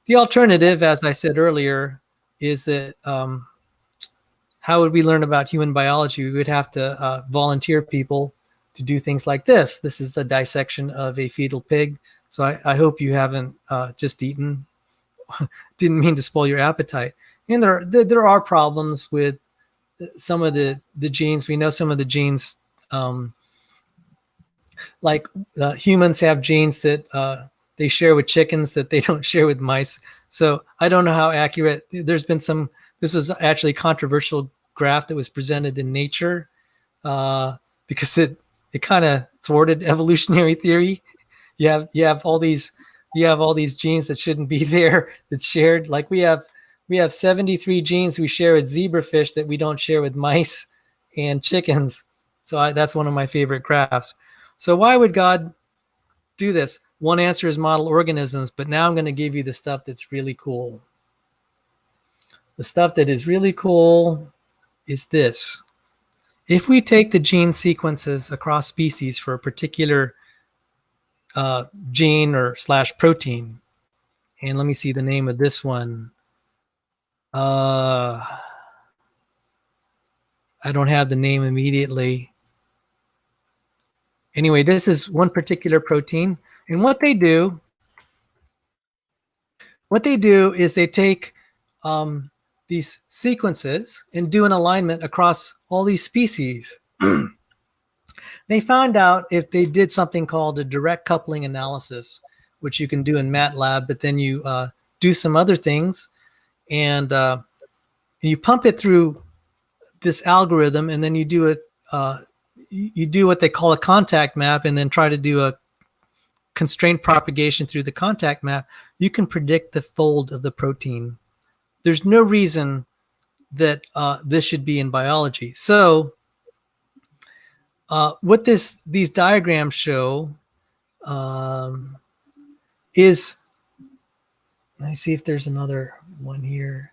The alternative, as I said earlier, is that how would we learn about human biology? We would have to volunteer people to do things like this. This is a dissection of a fetal pig. So I hope you haven't just eaten. Didn't mean to spoil your appetite. And there are problems with some of the genes. We know some of the genes, like humans have genes that they share with chickens that they don't share with mice. So I don't know how accurate. There's been some. This was actually a controversial graph that was presented in Nature because it kind of thwarted evolutionary theory. You have all these genes that shouldn't be there that's shared. Like we have 73 genes we share with zebrafish that we don't share with mice and chickens. So that's one of my favorite graphs. So why would God do this? One answer is model organisms, but now I'm going to give you the stuff that's really cool. The stuff that is really cool is this. If we take the gene sequences across species for a particular gene or / protein, and let me see the name of this one. I don't have the name immediately. Anyway, this is one particular protein, and what they do is they take these sequences and do an alignment across all these species. They found out if they did something called a direct coupling analysis, which you can do in MATLAB, but then you do some other things, and you pump it through this algorithm, and then you do it. You do what they call a contact map, and then try to do a constraint propagation through the contact map. You can predict the fold of the protein. There's no reason that this should be in biology. So what these diagrams show is, let me see if there's another one here.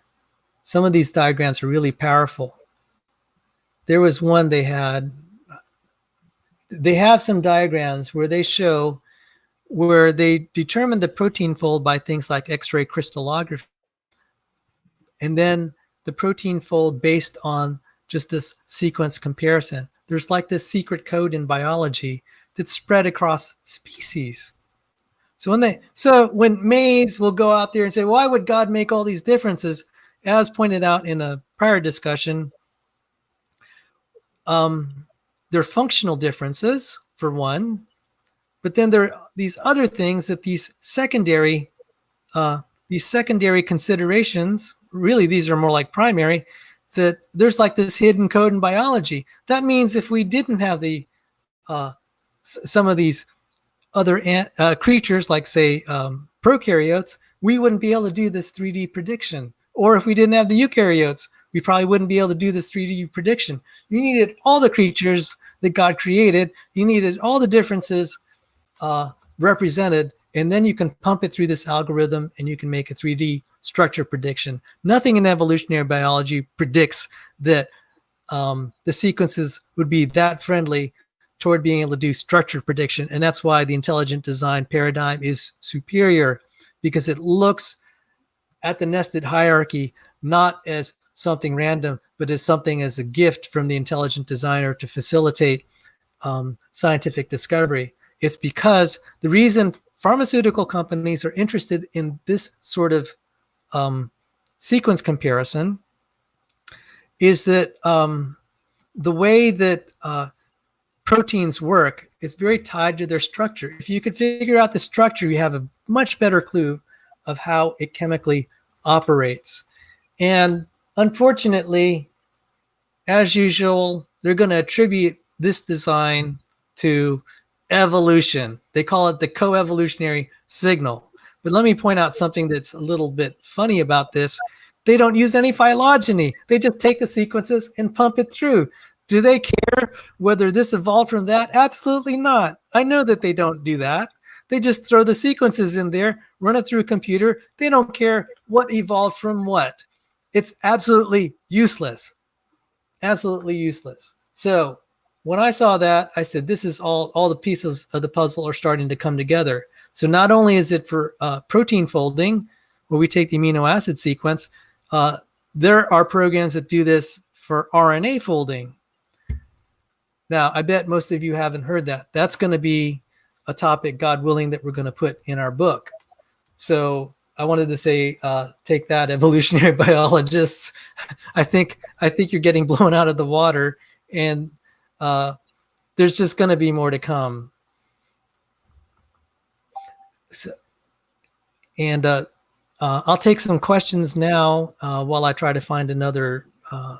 Some of these diagrams are really powerful. There was one they had, they have some diagrams where they show where they determine the protein fold by things like X-ray crystallography, and then the protein fold based on just this sequence comparison. There's like this secret code in biology that's spread across species. So when Mays will go out there and say, why would God make all these differences? As pointed out in a prior discussion, they're functional differences for one, but then there are these other things that these secondary considerations, really these are more like primary, that there's like this hidden code in biology. That means if we didn't have the some of these other creatures, like say prokaryotes, we wouldn't be able to do this 3D prediction. Or if we didn't have the eukaryotes, we probably wouldn't be able to do this 3D prediction. You needed all the creatures that God created. You needed all the differences represented, and then you can pump it through this algorithm and you can make a 3D structure prediction. Nothing in evolutionary biology predicts that the sequences would be that friendly toward being able to do structure prediction. And that's why the intelligent design paradigm is superior, because it looks at the nested hierarchy not as something random, but as something as a gift from the intelligent designer to facilitate scientific discovery. It's because the reason pharmaceutical companies are interested in this sort of sequence comparison is that the way that proteins work is very tied to their structure. If you could figure out the structure, you have a much better clue of how it chemically operates. And unfortunately, as usual, they're going to attribute this design to evolution. They call it the coevolutionary signal. But let me point out something that's a little bit funny about this. They don't use any phylogeny. They just take the sequences and pump it through. Do they care whether this evolved from that? Absolutely not. I know that they don't do that. They just throw the sequences in there, run it through a computer. They don't care what evolved from what. It's absolutely useless. Absolutely useless. So when I saw that, I said, this is all the pieces of the puzzle are starting to come together. So not only is it for protein folding, where we take the amino acid sequence, there are programs that do this for RNA folding. Now, I bet most of you haven't heard that. That's going to be a topic, God willing, that we're going to put in our book. So I wanted to say, take that, evolutionary biologists. I think you're getting blown out of the water, and there's just going to be more to come. So, and I'll take some questions now while I try to find another. I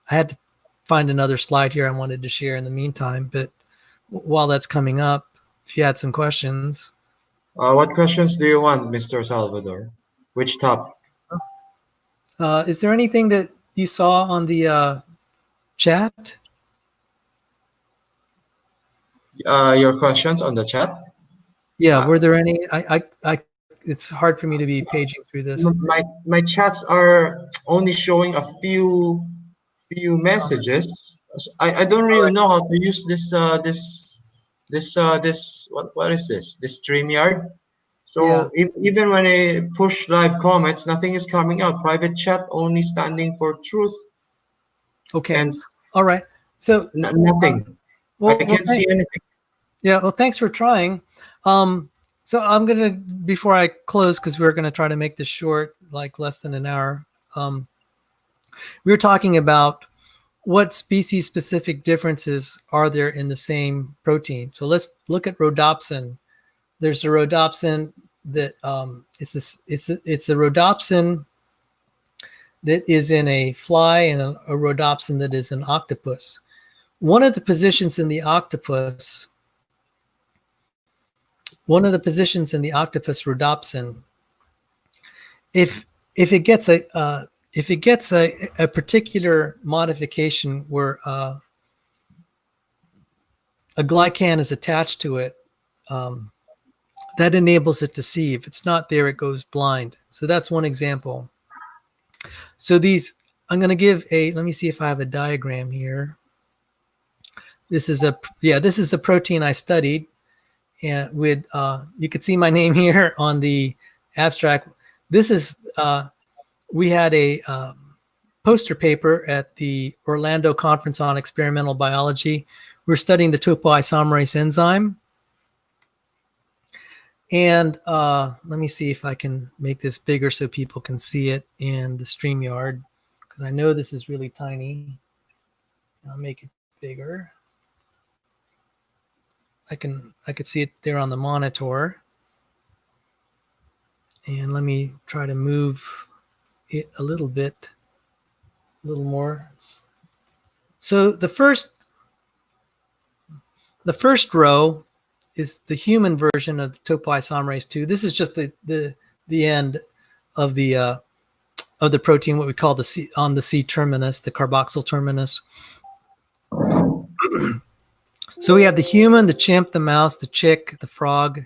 had to find another slide here I wanted to share in the meantime, but while that's coming up, if you had some questions. What questions do you want, Mr. Salvador? Which topic? Is there anything that you saw on the chat? Your questions on the chat? Yeah, were there any? It's hard for me to be paging through this. My chats are only showing a few messages. I don't really know how to use this what is this StreamYard. So Yeah. even when I push live comments, nothing is coming out. Private chat only standing for truth. Okay. And all right. So nothing. I can't see anything. Yeah. Well, thanks for trying. So I'm gonna, before I close, because we're gonna try to make this short, like less than an hour. We were talking about what species-specific differences are there in the same protein. So let's look at rhodopsin. There's a rhodopsin that it's a rhodopsin that is in a fly and a rhodopsin that is an octopus. One of the positions in the octopus rhodopsin, if it gets a particular modification where a glycan is attached to it, that enables it to see. If it's not there, it goes blind. So that's one example. So I'm going to give let me see if I have a diagram here. this is a protein I studied, and with you could see my name here on the abstract. This is we had a poster paper at the Orlando Conference on Experimental Biology. We're studying the topoisomerase enzyme. And let me see if I can make this bigger so people can see it in the StreamYard, because I know this is really tiny. I'll make it bigger. I could see it there on the monitor. And let me try to move it a little bit, a little more. So the first row is the human version of the topoisomerase 2. This is just the end of the protein, what we call the C terminus, the carboxyl terminus. So we have the human, the chimp, the mouse, the chick, the frog,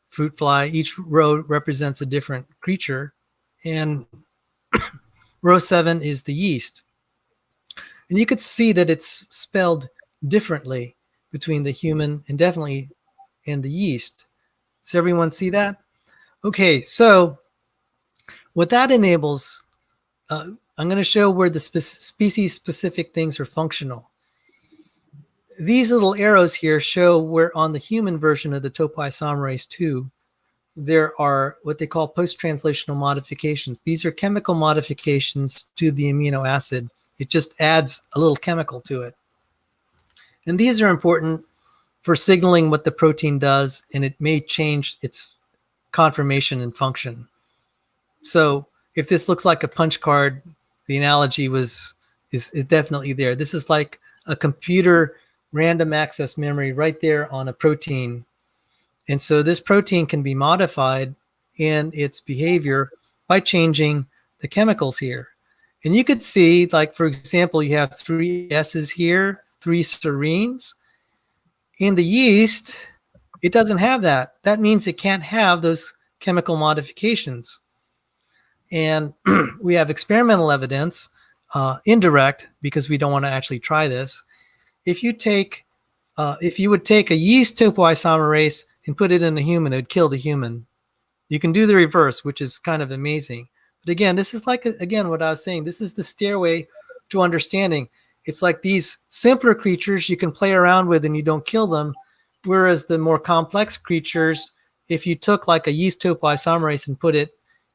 fruit fly. Each row represents a different creature. And row 7 is the yeast. And you could see that it's spelled differently between the human and definitely in the yeast. Does everyone see that? Okay, so what that enables, I'm going to show where the species-specific things are functional. These little arrows here show where on the human version of the topoisomerase 2, there are what they call post-translational modifications. These are chemical modifications to the amino acid. It just adds a little chemical to it. And these are important for signaling what the protein does, and it may change its conformation and function. So if this looks like a punch card, the analogy is definitely there. This is like a computer random access memory right there on a protein. And so this protein can be modified in its behavior by changing the chemicals here. And you could see, like, for example, you have 3 S's here, 3 serines. In the yeast, it doesn't have that. That means it can't have those chemical modifications. And we have experimental evidence, indirect, because we don't want to actually try this. If you would take a yeast topoisomerase and put it in a human, it would kill the human. You can do the reverse, which is kind of amazing. But again, this is like, again, what I was saying, this is the stairway to understanding. It's like these simpler creatures you can play around with and you don't kill them. Whereas the more complex creatures, if you took like a yeast topoisomerase and put it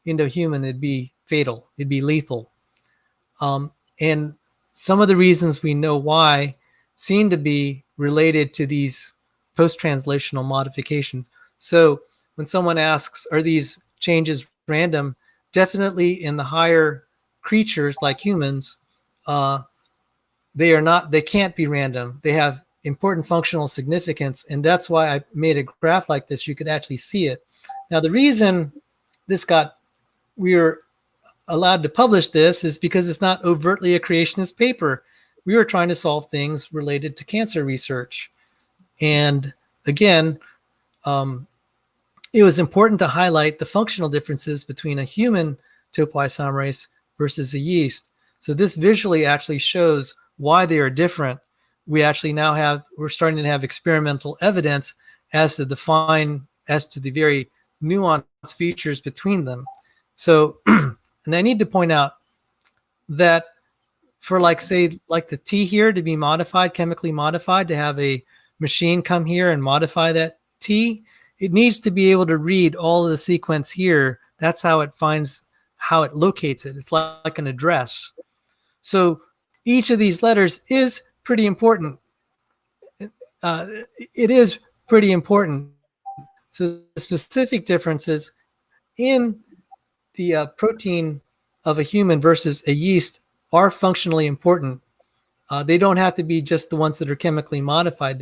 into a human, it'd be fatal. It'd be lethal. And some of the reasons we know why seem to be related to these post-translational modifications. So when someone asks, are these changes random? Definitely in the higher creatures like humans, they are not, they can't be random. They have important functional significance. And that's why I made a graph like this. You could actually see it. Now, the reason we were allowed to publish this is because it's not overtly a creationist paper. We were trying to solve things related to cancer research. And again, it was important to highlight the functional differences between a human topoisomerase versus a yeast. So this visually actually shows why they are different. We're starting to have experimental evidence as to the very nuanced features between them. So, and I need to point out that for like the T here to be modified, chemically modified, to have a machine come here and modify that T, it needs to be able to read all of the sequence here. That's how it locates it. It's like an address. So each of these letters is pretty important. It is pretty important. So the specific differences in the protein of a human versus a yeast are functionally important. They don't have to be just the ones that are chemically modified.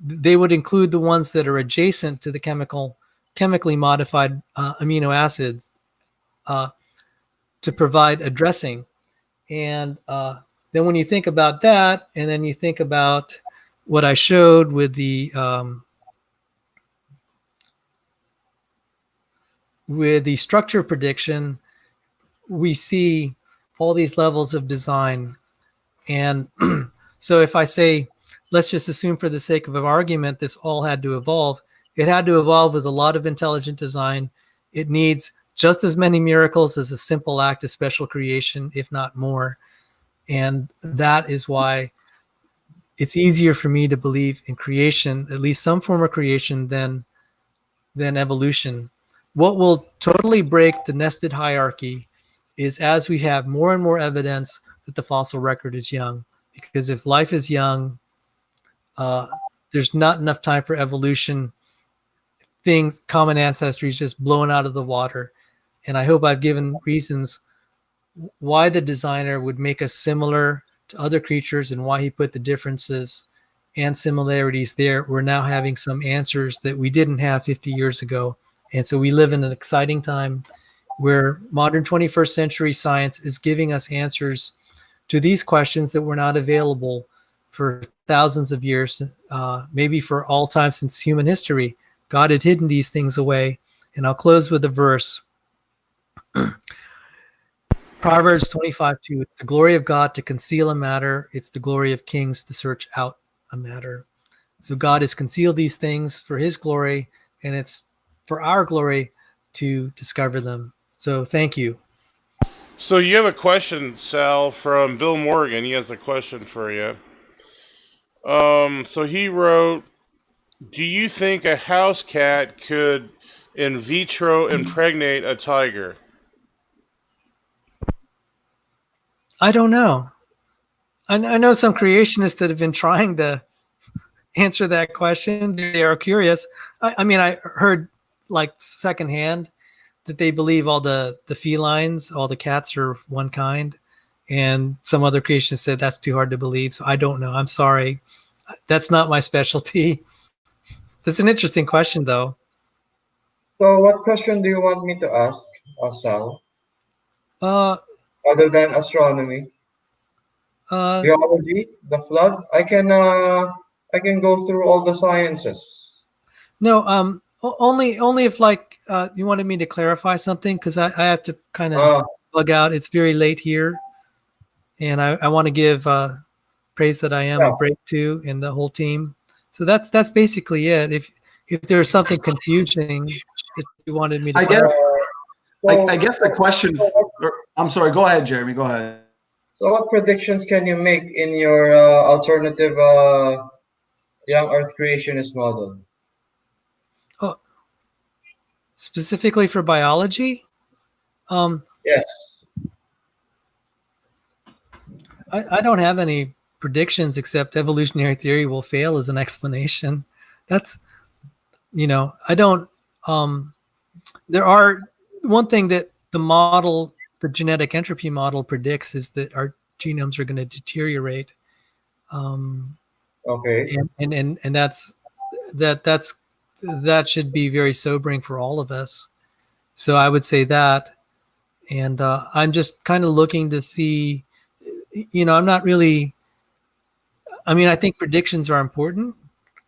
They would include the ones that are adjacent to the chemically modified amino acids to provide addressing. And then when you think about that, and then you think about what I showed with the structure prediction, we see all these levels of design. And so if I say let's just assume for the sake of argument, this all had to evolve. It had to evolve with a lot of intelligent design. It needs just as many miracles as a simple act of special creation, if not more. And that is why it's easier for me to believe in creation, at least some form of creation, than evolution. What will totally break the nested hierarchy is as we have more and more evidence that the fossil record is young. Because if life is young, there's not enough time for evolution. Things, common ancestry is just blown out of the water. And I hope I've given reasons why the designer would make us similar to other creatures and why he put the differences and similarities there. We're now having some answers that we didn't have 50 years ago. And so we live in an exciting time where modern 21st century science is giving us answers to these questions that were not available for thousands of years, maybe for all time since human history. God had hidden these things away. And I'll close with a verse. Proverbs 25:2. It's the glory of God to conceal a matter. It's the glory of kings to search out a matter. So God has concealed these things for his glory, and it's for our glory to discover them. So thank you. So you have a question, Sal, from Bill Morgan. He has a question for you. So he wrote, do you think a house cat could in vitro impregnate a tiger? I don't know. I know some creationists that have been trying to answer that question. They are curious. I mean, I heard like secondhand that they believe all the felines, all the cats are one kind. And some other creationists said that's too hard to believe. So I don't know. I'm sorry. That's not my specialty. That's an interesting question, though. So what question do you want me to ask, Sal? Other than astronomy? Geology, the flood? I can go through all the sciences. No, only if like you wanted me to clarify something, because I have to kind of bug out. It's very late here, and I want to give praise that I am a break to and the whole team. So that's basically it. If there's something confusing that you wanted me to clarify. I guess the question. I'm sorry. Go ahead, Jeremy. Go ahead. So what predictions can you make in your alternative young Earth creationist model? Oh, specifically for biology? Yes. I don't have any predictions except evolutionary theory will fail as an explanation. That's, I don't, there are, one thing that the genetic entropy model predicts is that our genomes are going to deteriorate. Okay. And that should be very sobering for all of us. So I would say that, and I'm just kind of looking to see, I'm not really, I think predictions are important,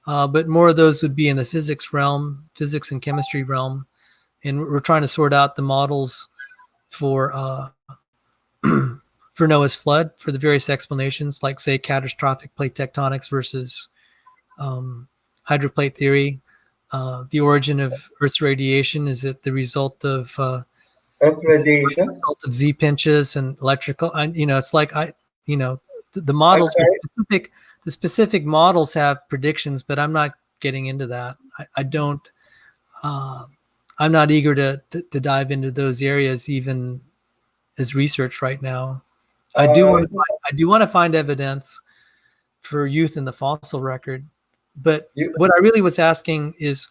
but more of those would be in the physics realm, physics and chemistry realm. And we're trying to sort out the models for for Noah's flood, for the various explanations, like say catastrophic plate tectonics versus hydroplate theory. The origin of Earth's radiation, is it the result of Earth radiation? The result of Z pinches and electrical? It's like the models, the specific models have predictions, but I'm not getting into that. I don't. I'm not eager to dive into those areas, even as research right now. I do want to find evidence for youth in the fossil record, but what I really was asking is,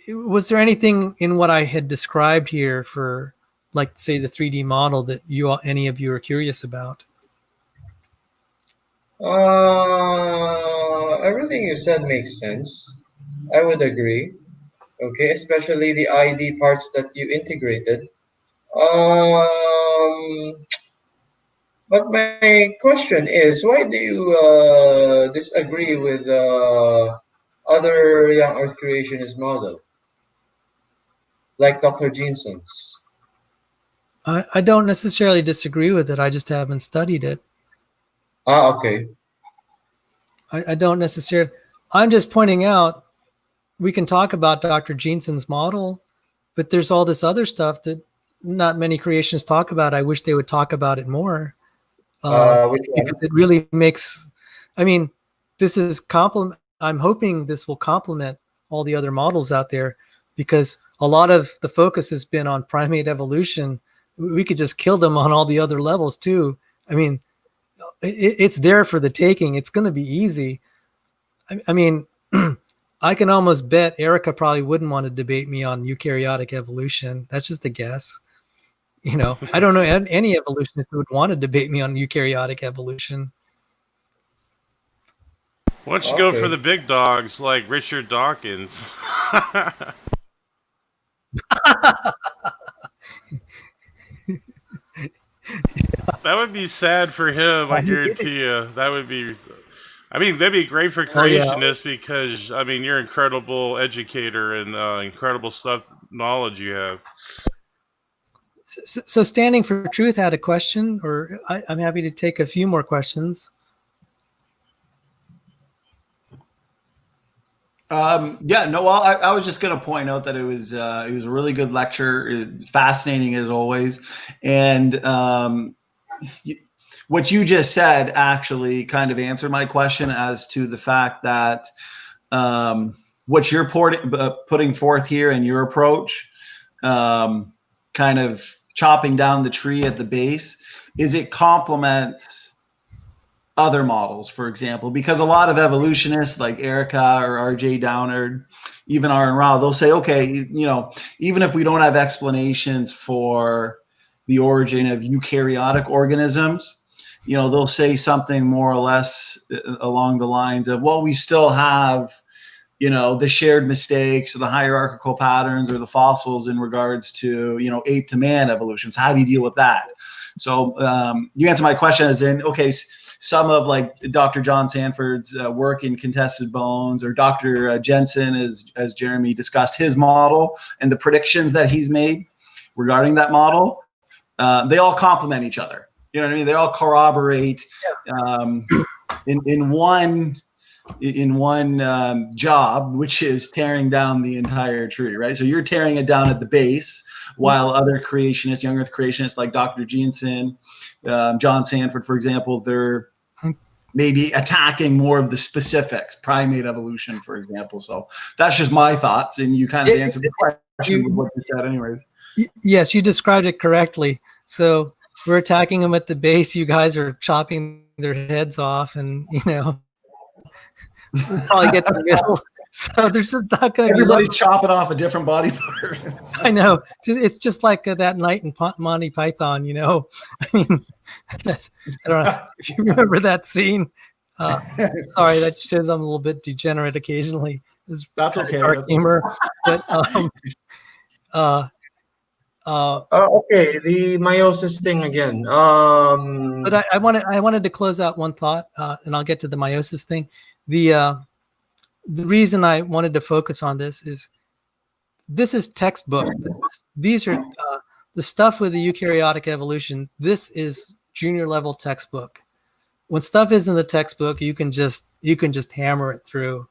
was there anything in what I had described here for, like, say, the 3D model that any of you are curious about? Everything you said makes sense. I would agree. Okay, especially the ID parts that you integrated. But my question is, why do you disagree with other young Earth creationist model, like Dr. Jensen's? I don't necessarily disagree with it. I just haven't studied it. Okay. I don't necessarily. I'm just pointing out we can talk about Dr. Jensen's model, but there's all this other stuff that not many creationists talk about. I wish they would talk about it more, Which one? because it really makes. I mean, this is complement. I'm hoping this will complement all the other models out there, because a lot of the focus has been on primate evolution. We could just kill them on all the other levels too. I mean, it's there for the taking. It's going to be easy. I mean, I can almost bet Erica probably wouldn't want to debate me on eukaryotic evolution. That's just a guess. I don't know any evolutionist that would want to debate me on eukaryotic evolution. Why don't you go for Okay. the big dogs like Richard Dawkins? That would be sad for him, I guarantee you. That would be. I mean, that'd be great for Oh yeah. creationists because I mean, you're an incredible educator and incredible stuff knowledge you have. So Standing for Truth had a question, or I'm happy to take a few more questions. Yeah, no, well, I was just going to point out that it was a really good lecture, fascinating as always, and what you just said actually kind of answered my question as to the fact that what you're putting forth here in your approach, kind of chopping down the tree at the base, is it complements other models, for example, because a lot of evolutionists like Erica or RJ Downard, even Aaron Rao, they'll say, okay, even if we don't have explanations for the origin of eukaryotic organisms, they'll say something more or less along the lines of, well, we still have, the shared mistakes or the hierarchical patterns or the fossils in regards to, ape to man evolutions. How do you deal with that? So you answer my question as in, okay, some of like Dr. John Sanford's work in contested bones, or Dr. Jensen, as Jeremy discussed, his model and the predictions that he's made regarding that model, they all complement each other. You know what I mean? They all corroborate in one job, which is tearing down the entire tree, right? So you're tearing it down at the base, while other creationists, young earth creationists like Dr. Jensen, John Sanford, for example, they're maybe attacking more of the specifics, primate evolution, for example. So that's just my thoughts, and you kind of answered the question with what you said anyways. Yes, you described it correctly. So we're attacking them at the base. You guys are chopping their heads off, and we'll probably get to the middle. So there's not going to be. Everybody's chopping off a different body part. I know. It's just like that night in Monty Python. I mean, I don't know if you remember that scene. Sorry, that shows I'm a little bit degenerate occasionally. That's okay. Dark humor, but Okay, the meiosis thing again. But I wanted to close out one thought, and I'll get to the meiosis thing. The reason I wanted to focus on this is textbook. These are the stuff with the eukaryotic evolution. This is junior level textbook. When stuff is in the textbook, you can just hammer it through.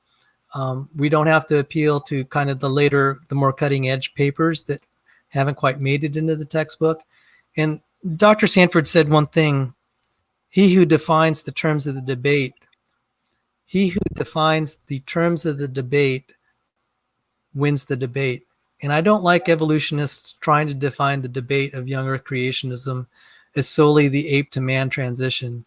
We don't have to appeal to kind of the more cutting edge papers that haven't quite made it into the textbook. And Dr. Sanford said one thing: he who defines the terms of the debate wins the debate. And I don't like evolutionists trying to define the debate of young earth creationism as solely the ape to man transition,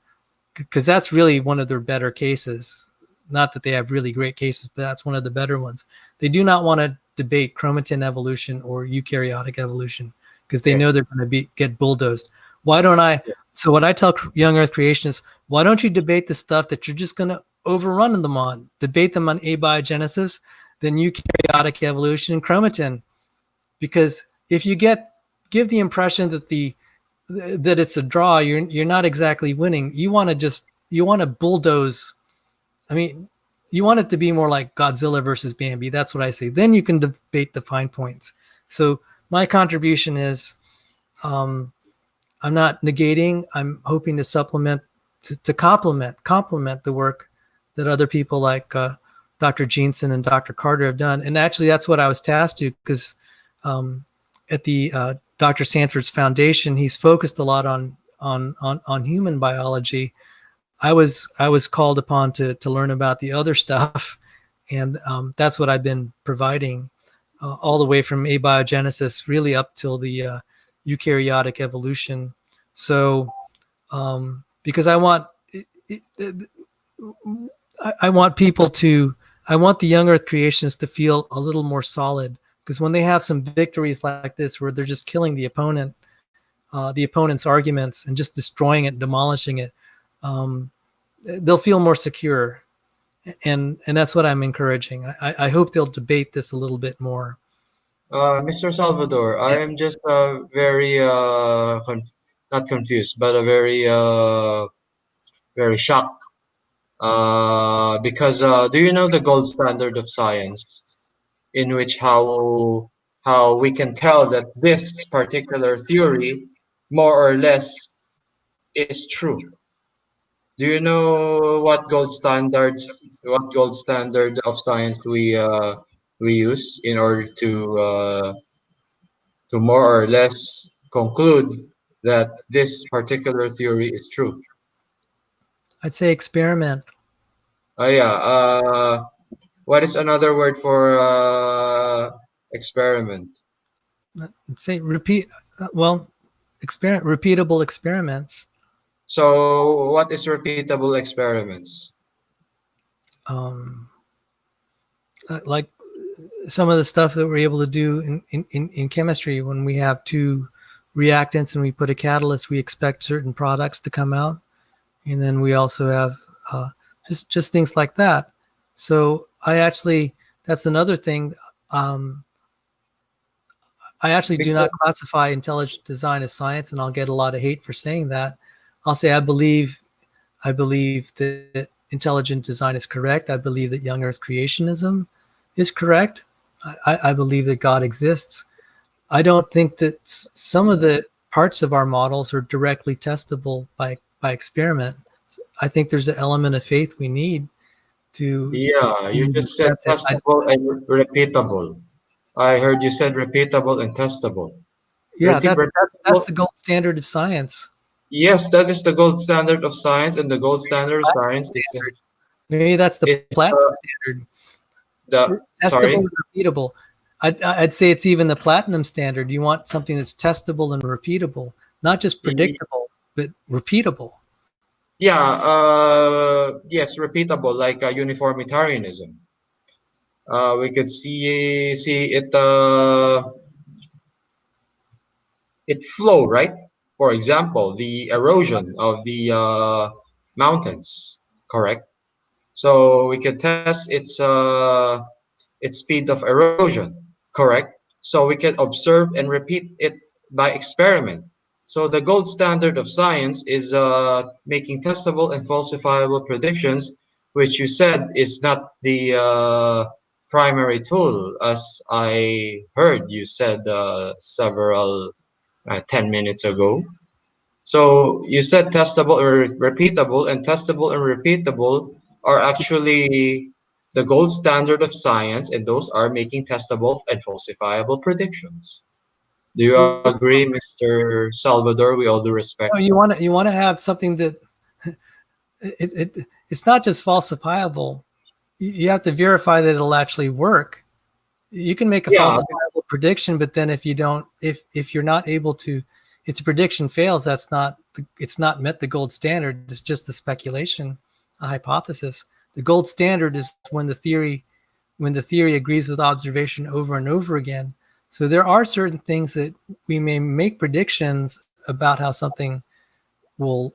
because that's really one of their better cases. Not that they have really great cases, but that's one of the better ones. They do not want to debate chromatin evolution or eukaryotic evolution, because they know they're going to get bulldozed. Why don't I? So what I tell young earth creationists, why don't you debate the stuff that you're just going to overrun them on? Debate them on abiogenesis, then eukaryotic evolution and chromatin. Because if you give the impression that it's a draw, you're not exactly winning. You want to bulldoze. I mean, you want it to be more like Godzilla versus Bambi. That's what I say. Then you can debate the fine points. So my contribution is, I'm not negating. I'm hoping to supplement, to complement the work that other people like Dr. Jeanson and Dr. Carter have done. And actually, that's what I was tasked to, because at the Dr. Sanford's Foundation, he's focused a lot on human biology. I was called upon to learn about the other stuff, and that's what I've been providing all the way from abiogenesis, really up till the eukaryotic evolution. So, because I want people to, I want the young Earth creationists to feel a little more solid, because when they have some victories like this, where they're just killing the opponent's arguments and just destroying it, demolishing it, they'll feel more secure. And that's what I'm encouraging. I hope they'll debate this a little bit more. Mr. Salvador, I am just very not confused, but a very shocked. Because do you know the gold standard of science, in which how we can tell that this particular theory more or less is true? Do you know what gold standard of science we use in order to more or less conclude that this particular theory is true? I'd say experiment. Yeah. What is another word for experiment? I'd say repeatable experiments. So, what is repeatable experiments? Like some of the stuff that we're able to do in chemistry, when we have two reactants and we put a catalyst, we expect certain products to come out. And then we also have just things like that. So that's another thing. I actually do not classify intelligent design as science, and I'll get a lot of hate for saying that. I'll say I believe that intelligent design is correct. I believe that young Earth creationism is correct. I believe that God exists. I don't think that some of the parts of our models are directly testable by experiment. I think there's an element of faith we need to. Yeah, you just said testable and repeatable. I heard you said repeatable and testable. Yeah, that's the gold standard of science. Yes, that is the gold standard of science, and the gold standard of science is maybe that's the platinum standard. Sorry? Testable and repeatable. I'd say it's even the platinum standard. You want something that's testable and repeatable, not just predictable, but repeatable. Yeah, yes, repeatable, like uniformitarianism. We could see it flow, right? For example, the erosion of the mountains, correct? So we can test its speed of erosion, correct? So we can observe and repeat it by experiment. So the gold standard of science is making testable and falsifiable predictions, which you said is not the primary tool, as I heard you said several 10 minutes ago. So you said testable or repeatable, and testable and repeatable are actually the gold standard of science, and those are making testable and falsifiable predictions. Do you agree, Mr. Salvador? With all due respect. No, you want to have something that it's not just falsifiable. You have to verify that it'll actually work. You can make a falsifiable prediction, but then if you're not able to, if the prediction fails, it's not met the gold standard. It's just a speculation, a hypothesis. The gold standard is when the theory agrees with observation over and over again. So there are certain things that we may make predictions about how something will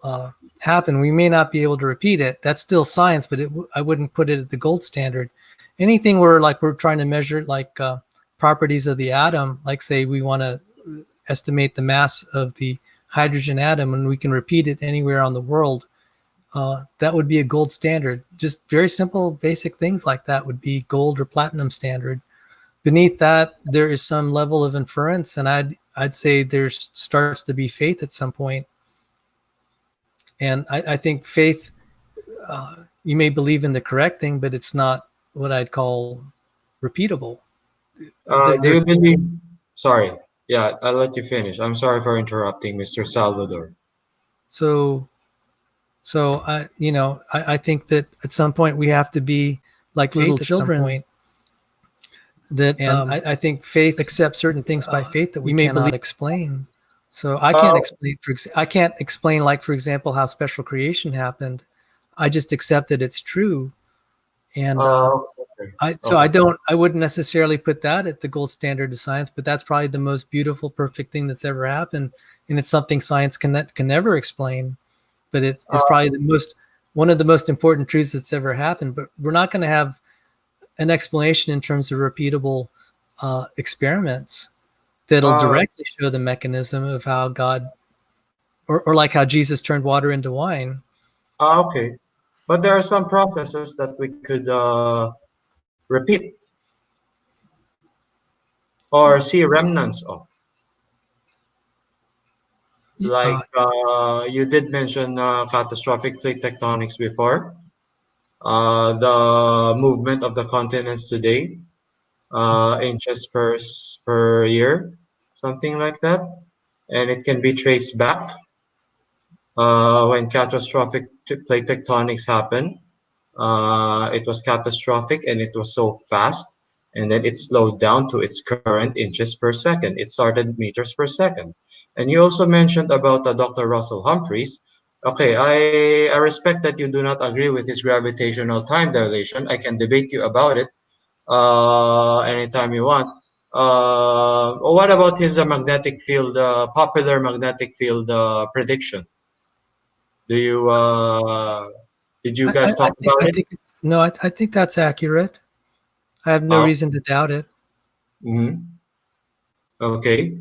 happen. We may not be able to repeat it. That's still science, but I wouldn't put it at the gold standard. Anything where we're trying to measure properties of the atom, like say we want to estimate the mass of the hydrogen atom and we can repeat it anywhere on the world, that would be a gold standard. Just very simple, basic things like that would be gold or platinum standard. Beneath that, there is some level of inference, and I'd say there starts to be faith at some point. And I think faith you may believe in the correct thing, but it's not what I'd call repeatable. Do you believe? Sorry. Yeah, I'll let you finish. I'm sorry for interrupting, Mr. Salvador. So I think that at some point we have to be like little children. That I think faith accepts certain things by faith that we cannot explain. So I can't explain. I can't explain, like, for example, how special creation happened. I just accept that it's true, and I wouldn't necessarily put that at the gold standard of science, but that's probably the most beautiful, perfect thing that's ever happened, and it's something science can never explain. But it's probably one of the most important truths that's ever happened. But we're not going to have an explanation in terms of repeatable experiments that'll directly show the mechanism of how God, or like how Jesus turned water into wine. Okay. But there are some processes that we could repeat or see remnants of. Like you did mention catastrophic plate tectonics before, the movement of the continents today, inches per year, something like that, and it can be traced back when catastrophic plate tectonics happened. It was catastrophic and it was so fast, and then it slowed down to its current inches per second. It started meters per second. And you also mentioned about Dr. Russell Humphreys. Okay, I respect that you do not agree with his gravitational time dilation. I can debate you about it anytime you want. What about his magnetic field, popular magnetic field prediction? Do you did you guys talk about it? I think that's accurate. I have no reason to doubt it. Okay.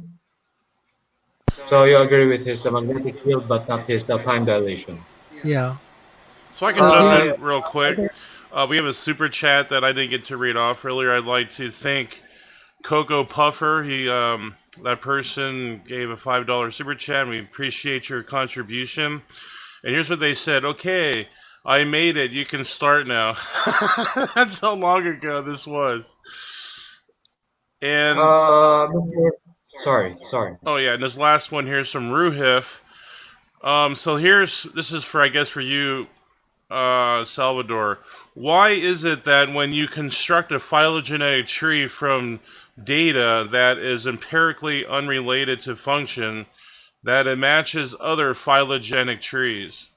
So you agree with his magnetic field, but not his time dilation. Yeah. So I can jump in real quick. We have a super chat that I didn't get to read off earlier. I'd like to thank Coco Puffer. He that person gave a $5 super chat, and we appreciate your contribution. And here's what they said. Okay, I made it. You can start now. That's how long ago this was. And sorry. Oh yeah, and this last one here is from Ruhif. So this is for, I guess, for you, Salvador. Why is it that when you construct a phylogenetic tree from data that is empirically unrelated to function, that it matches other phylogenetic trees?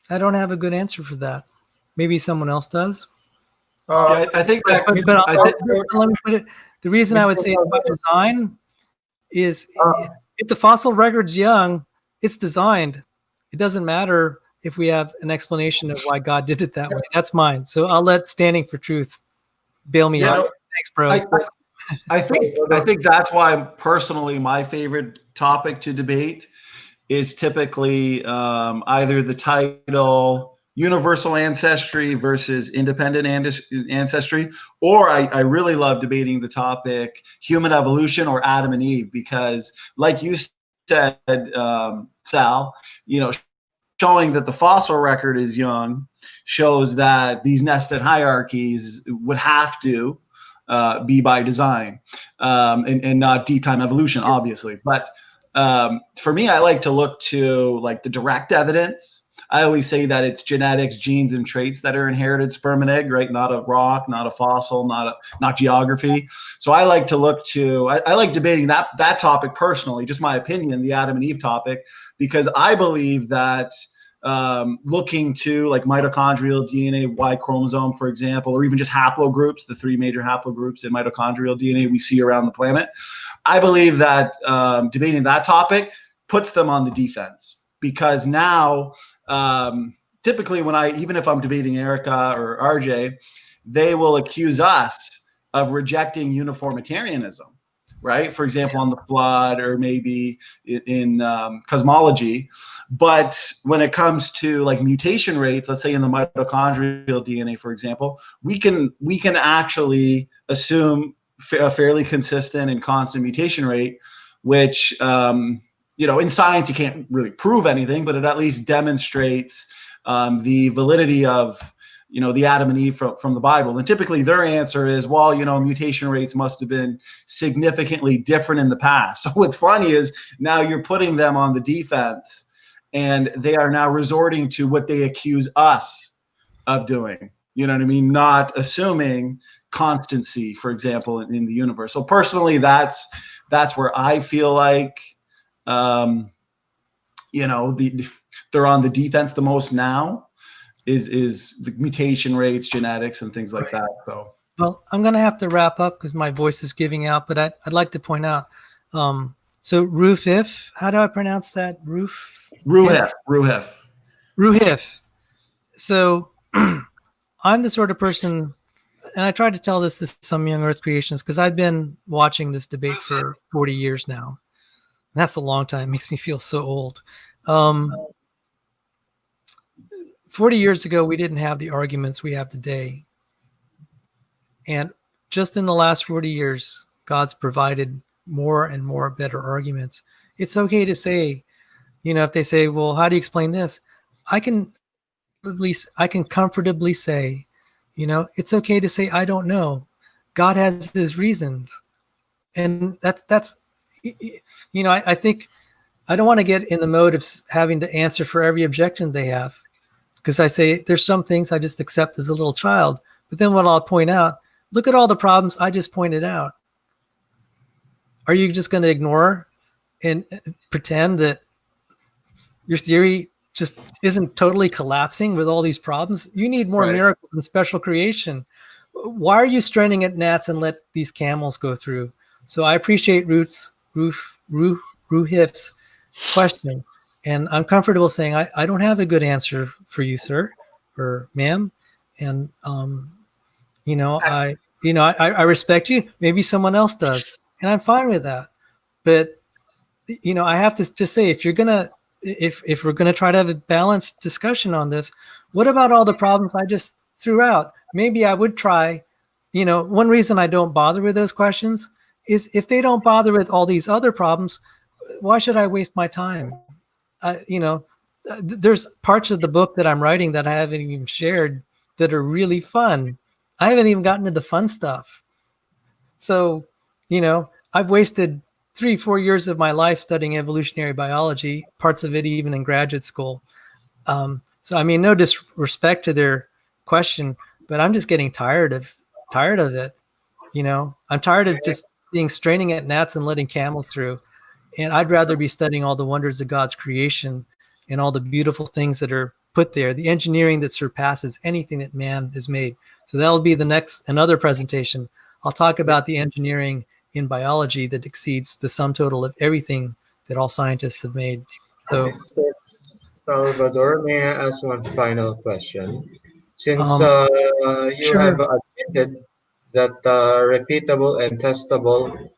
I don't have a good answer for that. Maybe someone else does. I think that. Let me put it. The reason I would say it's by design is if the fossil record's young, it's designed. It doesn't matter if we have an explanation of why God did it that way. That's mine. So I'll let Standing for Truth bail me out. Thanks, bro. I think that's why personally my favorite topic to debate is typically either the title universal ancestry versus independent ancestry, or I really love debating the topic human evolution or Adam and Eve, because like you said, Sal, showing that the fossil record is young shows that these nested hierarchies would have to be by design and not deep time evolution, obviously. But for me, I like to look to like the direct evidence. I always say that it's genetics, genes, and traits that are inherited, sperm and egg, right? Not a rock, not a fossil, not geography. So I like to look to, I like debating that topic personally, just my opinion, the Adam and Eve topic, because I believe that looking to like mitochondrial DNA, Y chromosome, for example, or even just haplogroups, the 3 major haplogroups in mitochondrial DNA we see around the planet. I believe that debating that topic puts them on the defense, because now typically even if I'm debating Erica or RJ, they will accuse us of rejecting uniformitarianism, right? For example, on the flood, or maybe in cosmology. But when it comes to like mutation rates, let's say in the mitochondrial DNA, for example, we can actually assume a fairly consistent and constant mutation rate, which in science you can't really prove anything, but it at least demonstrates the validity of the Adam and Eve from the Bible. And typically their answer is, well, mutation rates must have been significantly different in the past. So what's funny is now you're putting them on the defense, and they are now resorting to what they accuse us of doing. You know what I mean? Not assuming constancy, for example, in the universe. So personally, that's where I feel like, they're on the defense the most now. Is the mutation rates, genetics, and things like that. So, well, I'm going to have to wrap up because my voice is giving out. But I'd like to point out. So Rufif, how do I pronounce that? Ruhif. So I'm the sort of person, and I tried to tell this to some young Earth creationists because I've been watching this debate for 40 years now. That's a long time. It makes me feel so old. 40 years ago, we didn't have the arguments we have today. And just in the last 40 years, God's provided more and more better arguments. It's okay to say, if they say, well, how do you explain this? I can comfortably say, it's okay to say, I don't know. God has his reasons. And that's I think I don't want to get in the mode of having to answer for every objection they have. Because I say there's some things I just accept as a little child. But then what I'll point out, look at all the problems I just pointed out. Are you just going to ignore and pretend that your theory just isn't totally collapsing with all these problems? You need more miracles and special creation. Why are you straining at gnats and let these camels go through? So I appreciate Ruhif's question. And I'm comfortable saying I don't have a good answer for you, sir or ma'am. And I respect you. Maybe someone else does, and I'm fine with that. But I have to just say, if we're gonna try to have a balanced discussion on this, what about all the problems I just threw out? Maybe I would try. One reason I don't bother with those questions is if they don't bother with all these other problems, why should I waste my time? There's parts of the book that I'm writing that I haven't even shared that are really fun. I haven't even gotten to the fun stuff. So, I've wasted 3-4 years of my life studying evolutionary biology, parts of it even in graduate school. So, no disrespect to their question, but I'm just getting tired of it. I'm tired of just straining at gnats and letting camels through. And I'd rather be studying all the wonders of God's creation and all the beautiful things that are put there, the engineering that surpasses anything that man has made. So that'll be another presentation. I'll talk about the engineering in biology that exceeds the sum total of everything that all scientists have made. So, Mr. Salvador, may I ask one final question? Since you sure. have admitted that repeatable and testable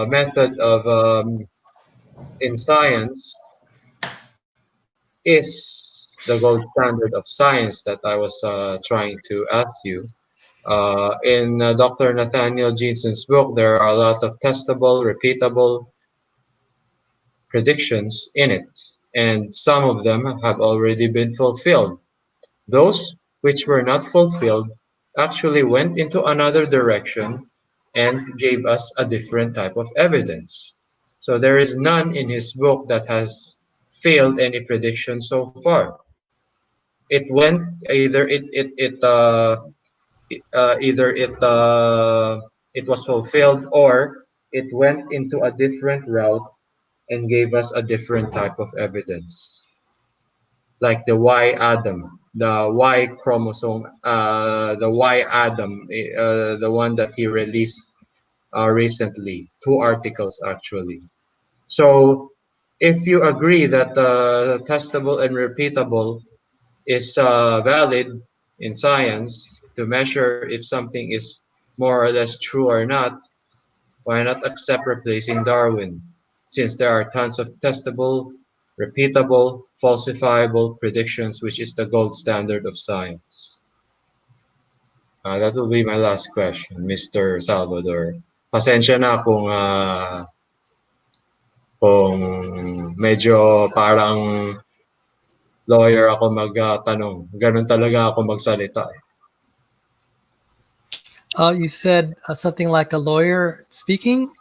method of in science is the gold standard of science that I was trying to ask you. In Dr. Nathaniel Jeanson's book, there are a lot of testable, repeatable predictions in it, and some of them have already been fulfilled. Those which were not fulfilled actually went into another direction and gave us a different type of evidence. So there is none in his book that has failed any prediction so far. It went it was fulfilled, or it went into a different route and gave us a different type of evidence, like the Y Adam, the Y chromosome, the Y Adam, the one that he released recently, 2 articles actually. So if you agree that testable and repeatable is valid in science to measure if something is more or less true or not, why not accept replacing Darwin, since there are tons of testable, repeatable, falsifiable predictions, which is the gold standard of science? That will be my last question, Mr. Salvador. Pasensya na kung Kung medyo parang lawyer ako magtanong, ganun talaga ako magsalita. You said something like a lawyer speaking.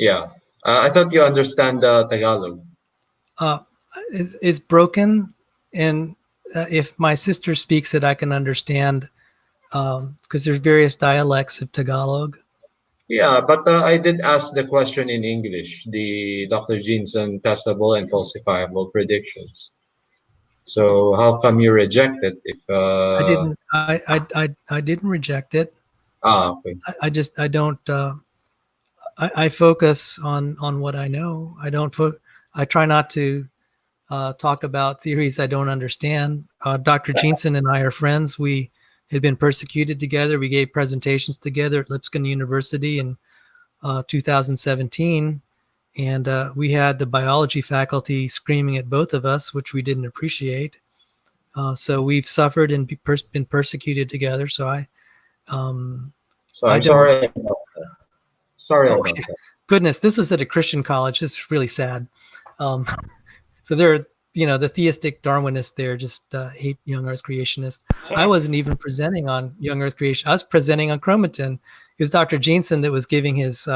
Yeah. I thought you understand Tagalog. It's broken, and if my sister speaks it, I can understand because there's various dialects of Tagalog. Yeah, but I did ask the question in English, the Dr. Jeanson testable and falsifiable predictions. So how come you reject it if I didn't. I didn't reject it. okay. I don't. I focus on what I know. I don't. I try not to talk about theories I don't understand. Dr. Jeanson and I are friends. We had been persecuted together. We gave presentations together at Lipscomb University in 2017. And we had the biology faculty screaming at both of us, which we didn't appreciate. So we've suffered and been persecuted together. So So I I'm don't. sorry. Sorry about Okay. that. Goodness, this was at a Christian college. This is really sad. So there are, the theistic Darwinists there just hate young Earth creationists. I wasn't even presenting on young Earth creation. I was presenting on chromatin. It was Dr. Jeanson that was giving his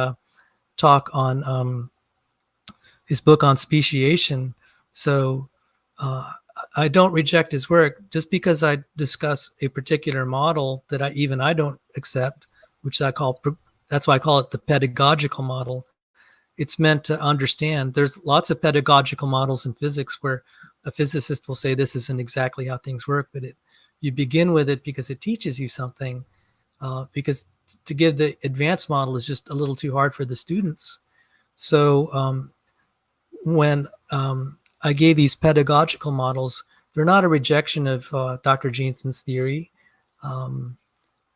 talk on his book on speciation. So I don't reject his work just because I discuss a particular model that I don't accept, which that's why I call it the pedagogical model. It's meant to understand. There's lots of pedagogical models in physics where a physicist will say this isn't exactly how things work, but you begin with it because it teaches you something. Because to give the advanced model is just a little too hard for the students. So when I gave these pedagogical models, they're not a rejection of Dr. Jeanson's theory.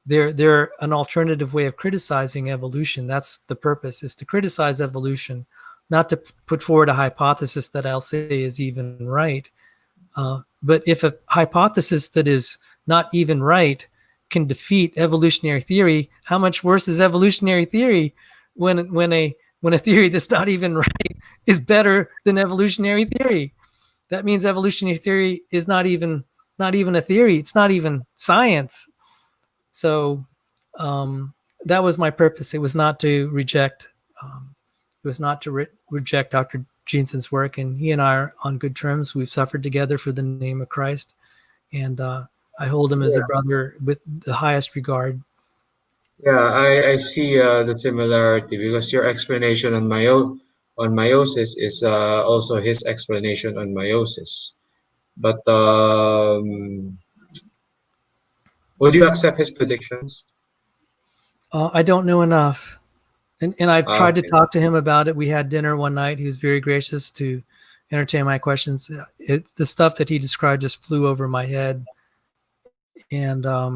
They're an alternative way of criticizing evolution. That's the purpose, is to criticize evolution, not to put forward a hypothesis that I'll say is even right. But if a hypothesis that is not even right can defeat evolutionary theory, how much worse is evolutionary theory when a theory that's not even right is better than evolutionary theory? That means evolutionary theory is not even a theory. It's not even science. So that was my purpose. It was not to reject. It was not to reject Dr. Jeanson's work, and he and I are on good terms. We've suffered together for the name of Christ, and I hold him as a brother with the highest regard. Yeah, I see the similarity because your explanation on on meiosis is also his explanation on meiosis. But would you accept his predictions? I don't know enough, and I tried to Okay. talk to him about it. We had dinner one night. He was very gracious to entertain my questions. The stuff that he described just flew over my head, and I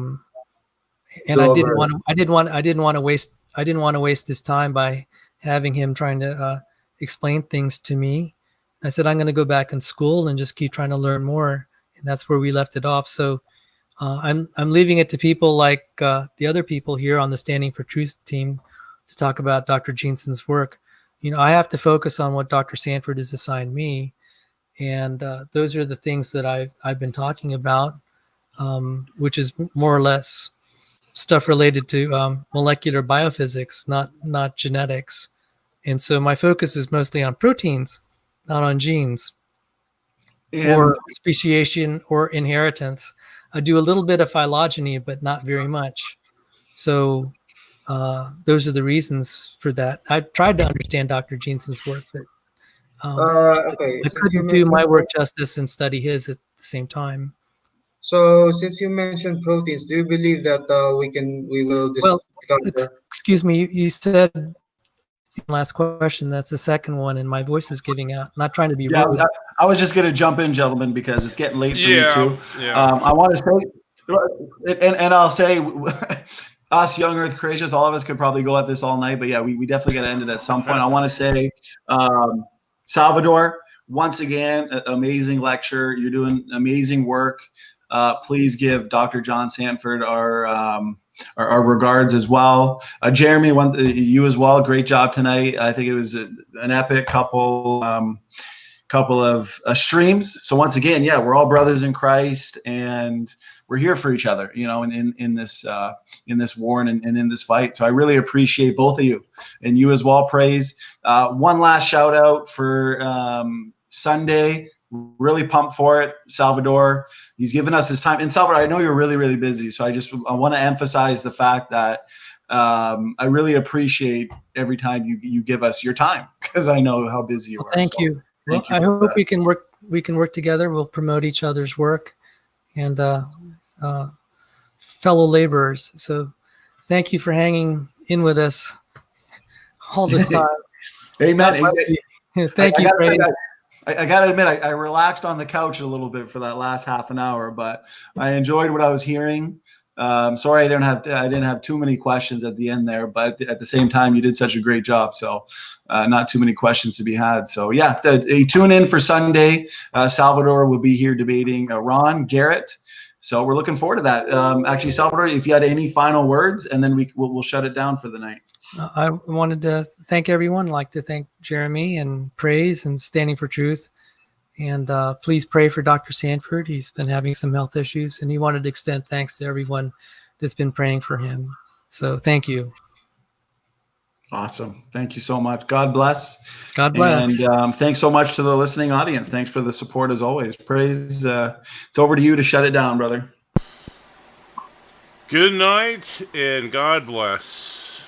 didn't Glover. want to. I didn't want to waste his time by having him trying to explain things to me. I said I'm going to go back in school and just keep trying to learn more, and that's where we left it off. So I'm leaving it to people like the other people here on the Standing for Truth team to talk about Dr. Jeanson's work. I have to focus on what Dr. Sanford has assigned me, and those are the things that I've been talking about, which is more or less stuff related to molecular biophysics, not genetics. And so my focus is mostly on proteins, not on genes or And speciation or inheritance. I do a little bit of phylogeny, but not very much. So those are the reasons for that. I tried to understand Dr. Jeanson's work, but Okay, I since you couldn't do my mentioned work justice and study his at the same time. since you mentioned proteins, do you believe that we will Well, discover? excuse me, you said last question. That's the second one, and my voice is giving out. Not trying to be yeah, rude. I was just going to jump in, gentlemen, because it's getting late for me Yeah, too. yeah. I want to say, and I'll say, us young Earth creationists, all of us could probably go at this all night, but yeah, we definitely got to end it at some point. I want to say, Salvador, once again, amazing lecture. You're doing amazing work. please give Dr. John Sanford our regards as well. Jeremy, you as well. Great job tonight. I think it was an epic couple of streams. So once again, yeah, we're all brothers in Christ, and we're here for each other, in this war and in this fight. So I really appreciate both of you, and you as well. Praise. One last shout out for Sunday. Really pumped for it. Salvador, he's given us his time. And Salvador, I know you're really, really busy, so I want to emphasize the fact that I really appreciate every time you give us your time, because I know how busy you are. Thank you. Well, I hope we can work together. We'll promote each other's work and fellow laborers. So thank you for hanging in with us all this time. Amen. Thank you, Praise. I got to admit, I relaxed on the couch a little bit for that last half an hour, but I enjoyed what I was hearing. Sorry, I didn't have too many questions at the end there, but at the same time, you did such a great job. So not too many questions to be had. So yeah, tune in for Sunday. Salvador will be here debating Ron Garrett. So we're looking forward to that. Actually, Salvador, if you had any final words, and then we'll shut it down for the night. I wanted to thank everyone. I'd like to thank Jeremy and Praise and Standing for Truth. And please pray for Dr. Sanford. He's been having some health issues, and he wanted to extend thanks to everyone that's been praying for him. So thank you. Awesome. Thank you so much. God bless. God bless. And thanks so much to the listening audience. Thanks for the support as always. Praise. It's over to you to shut it down, brother. Good night and God bless.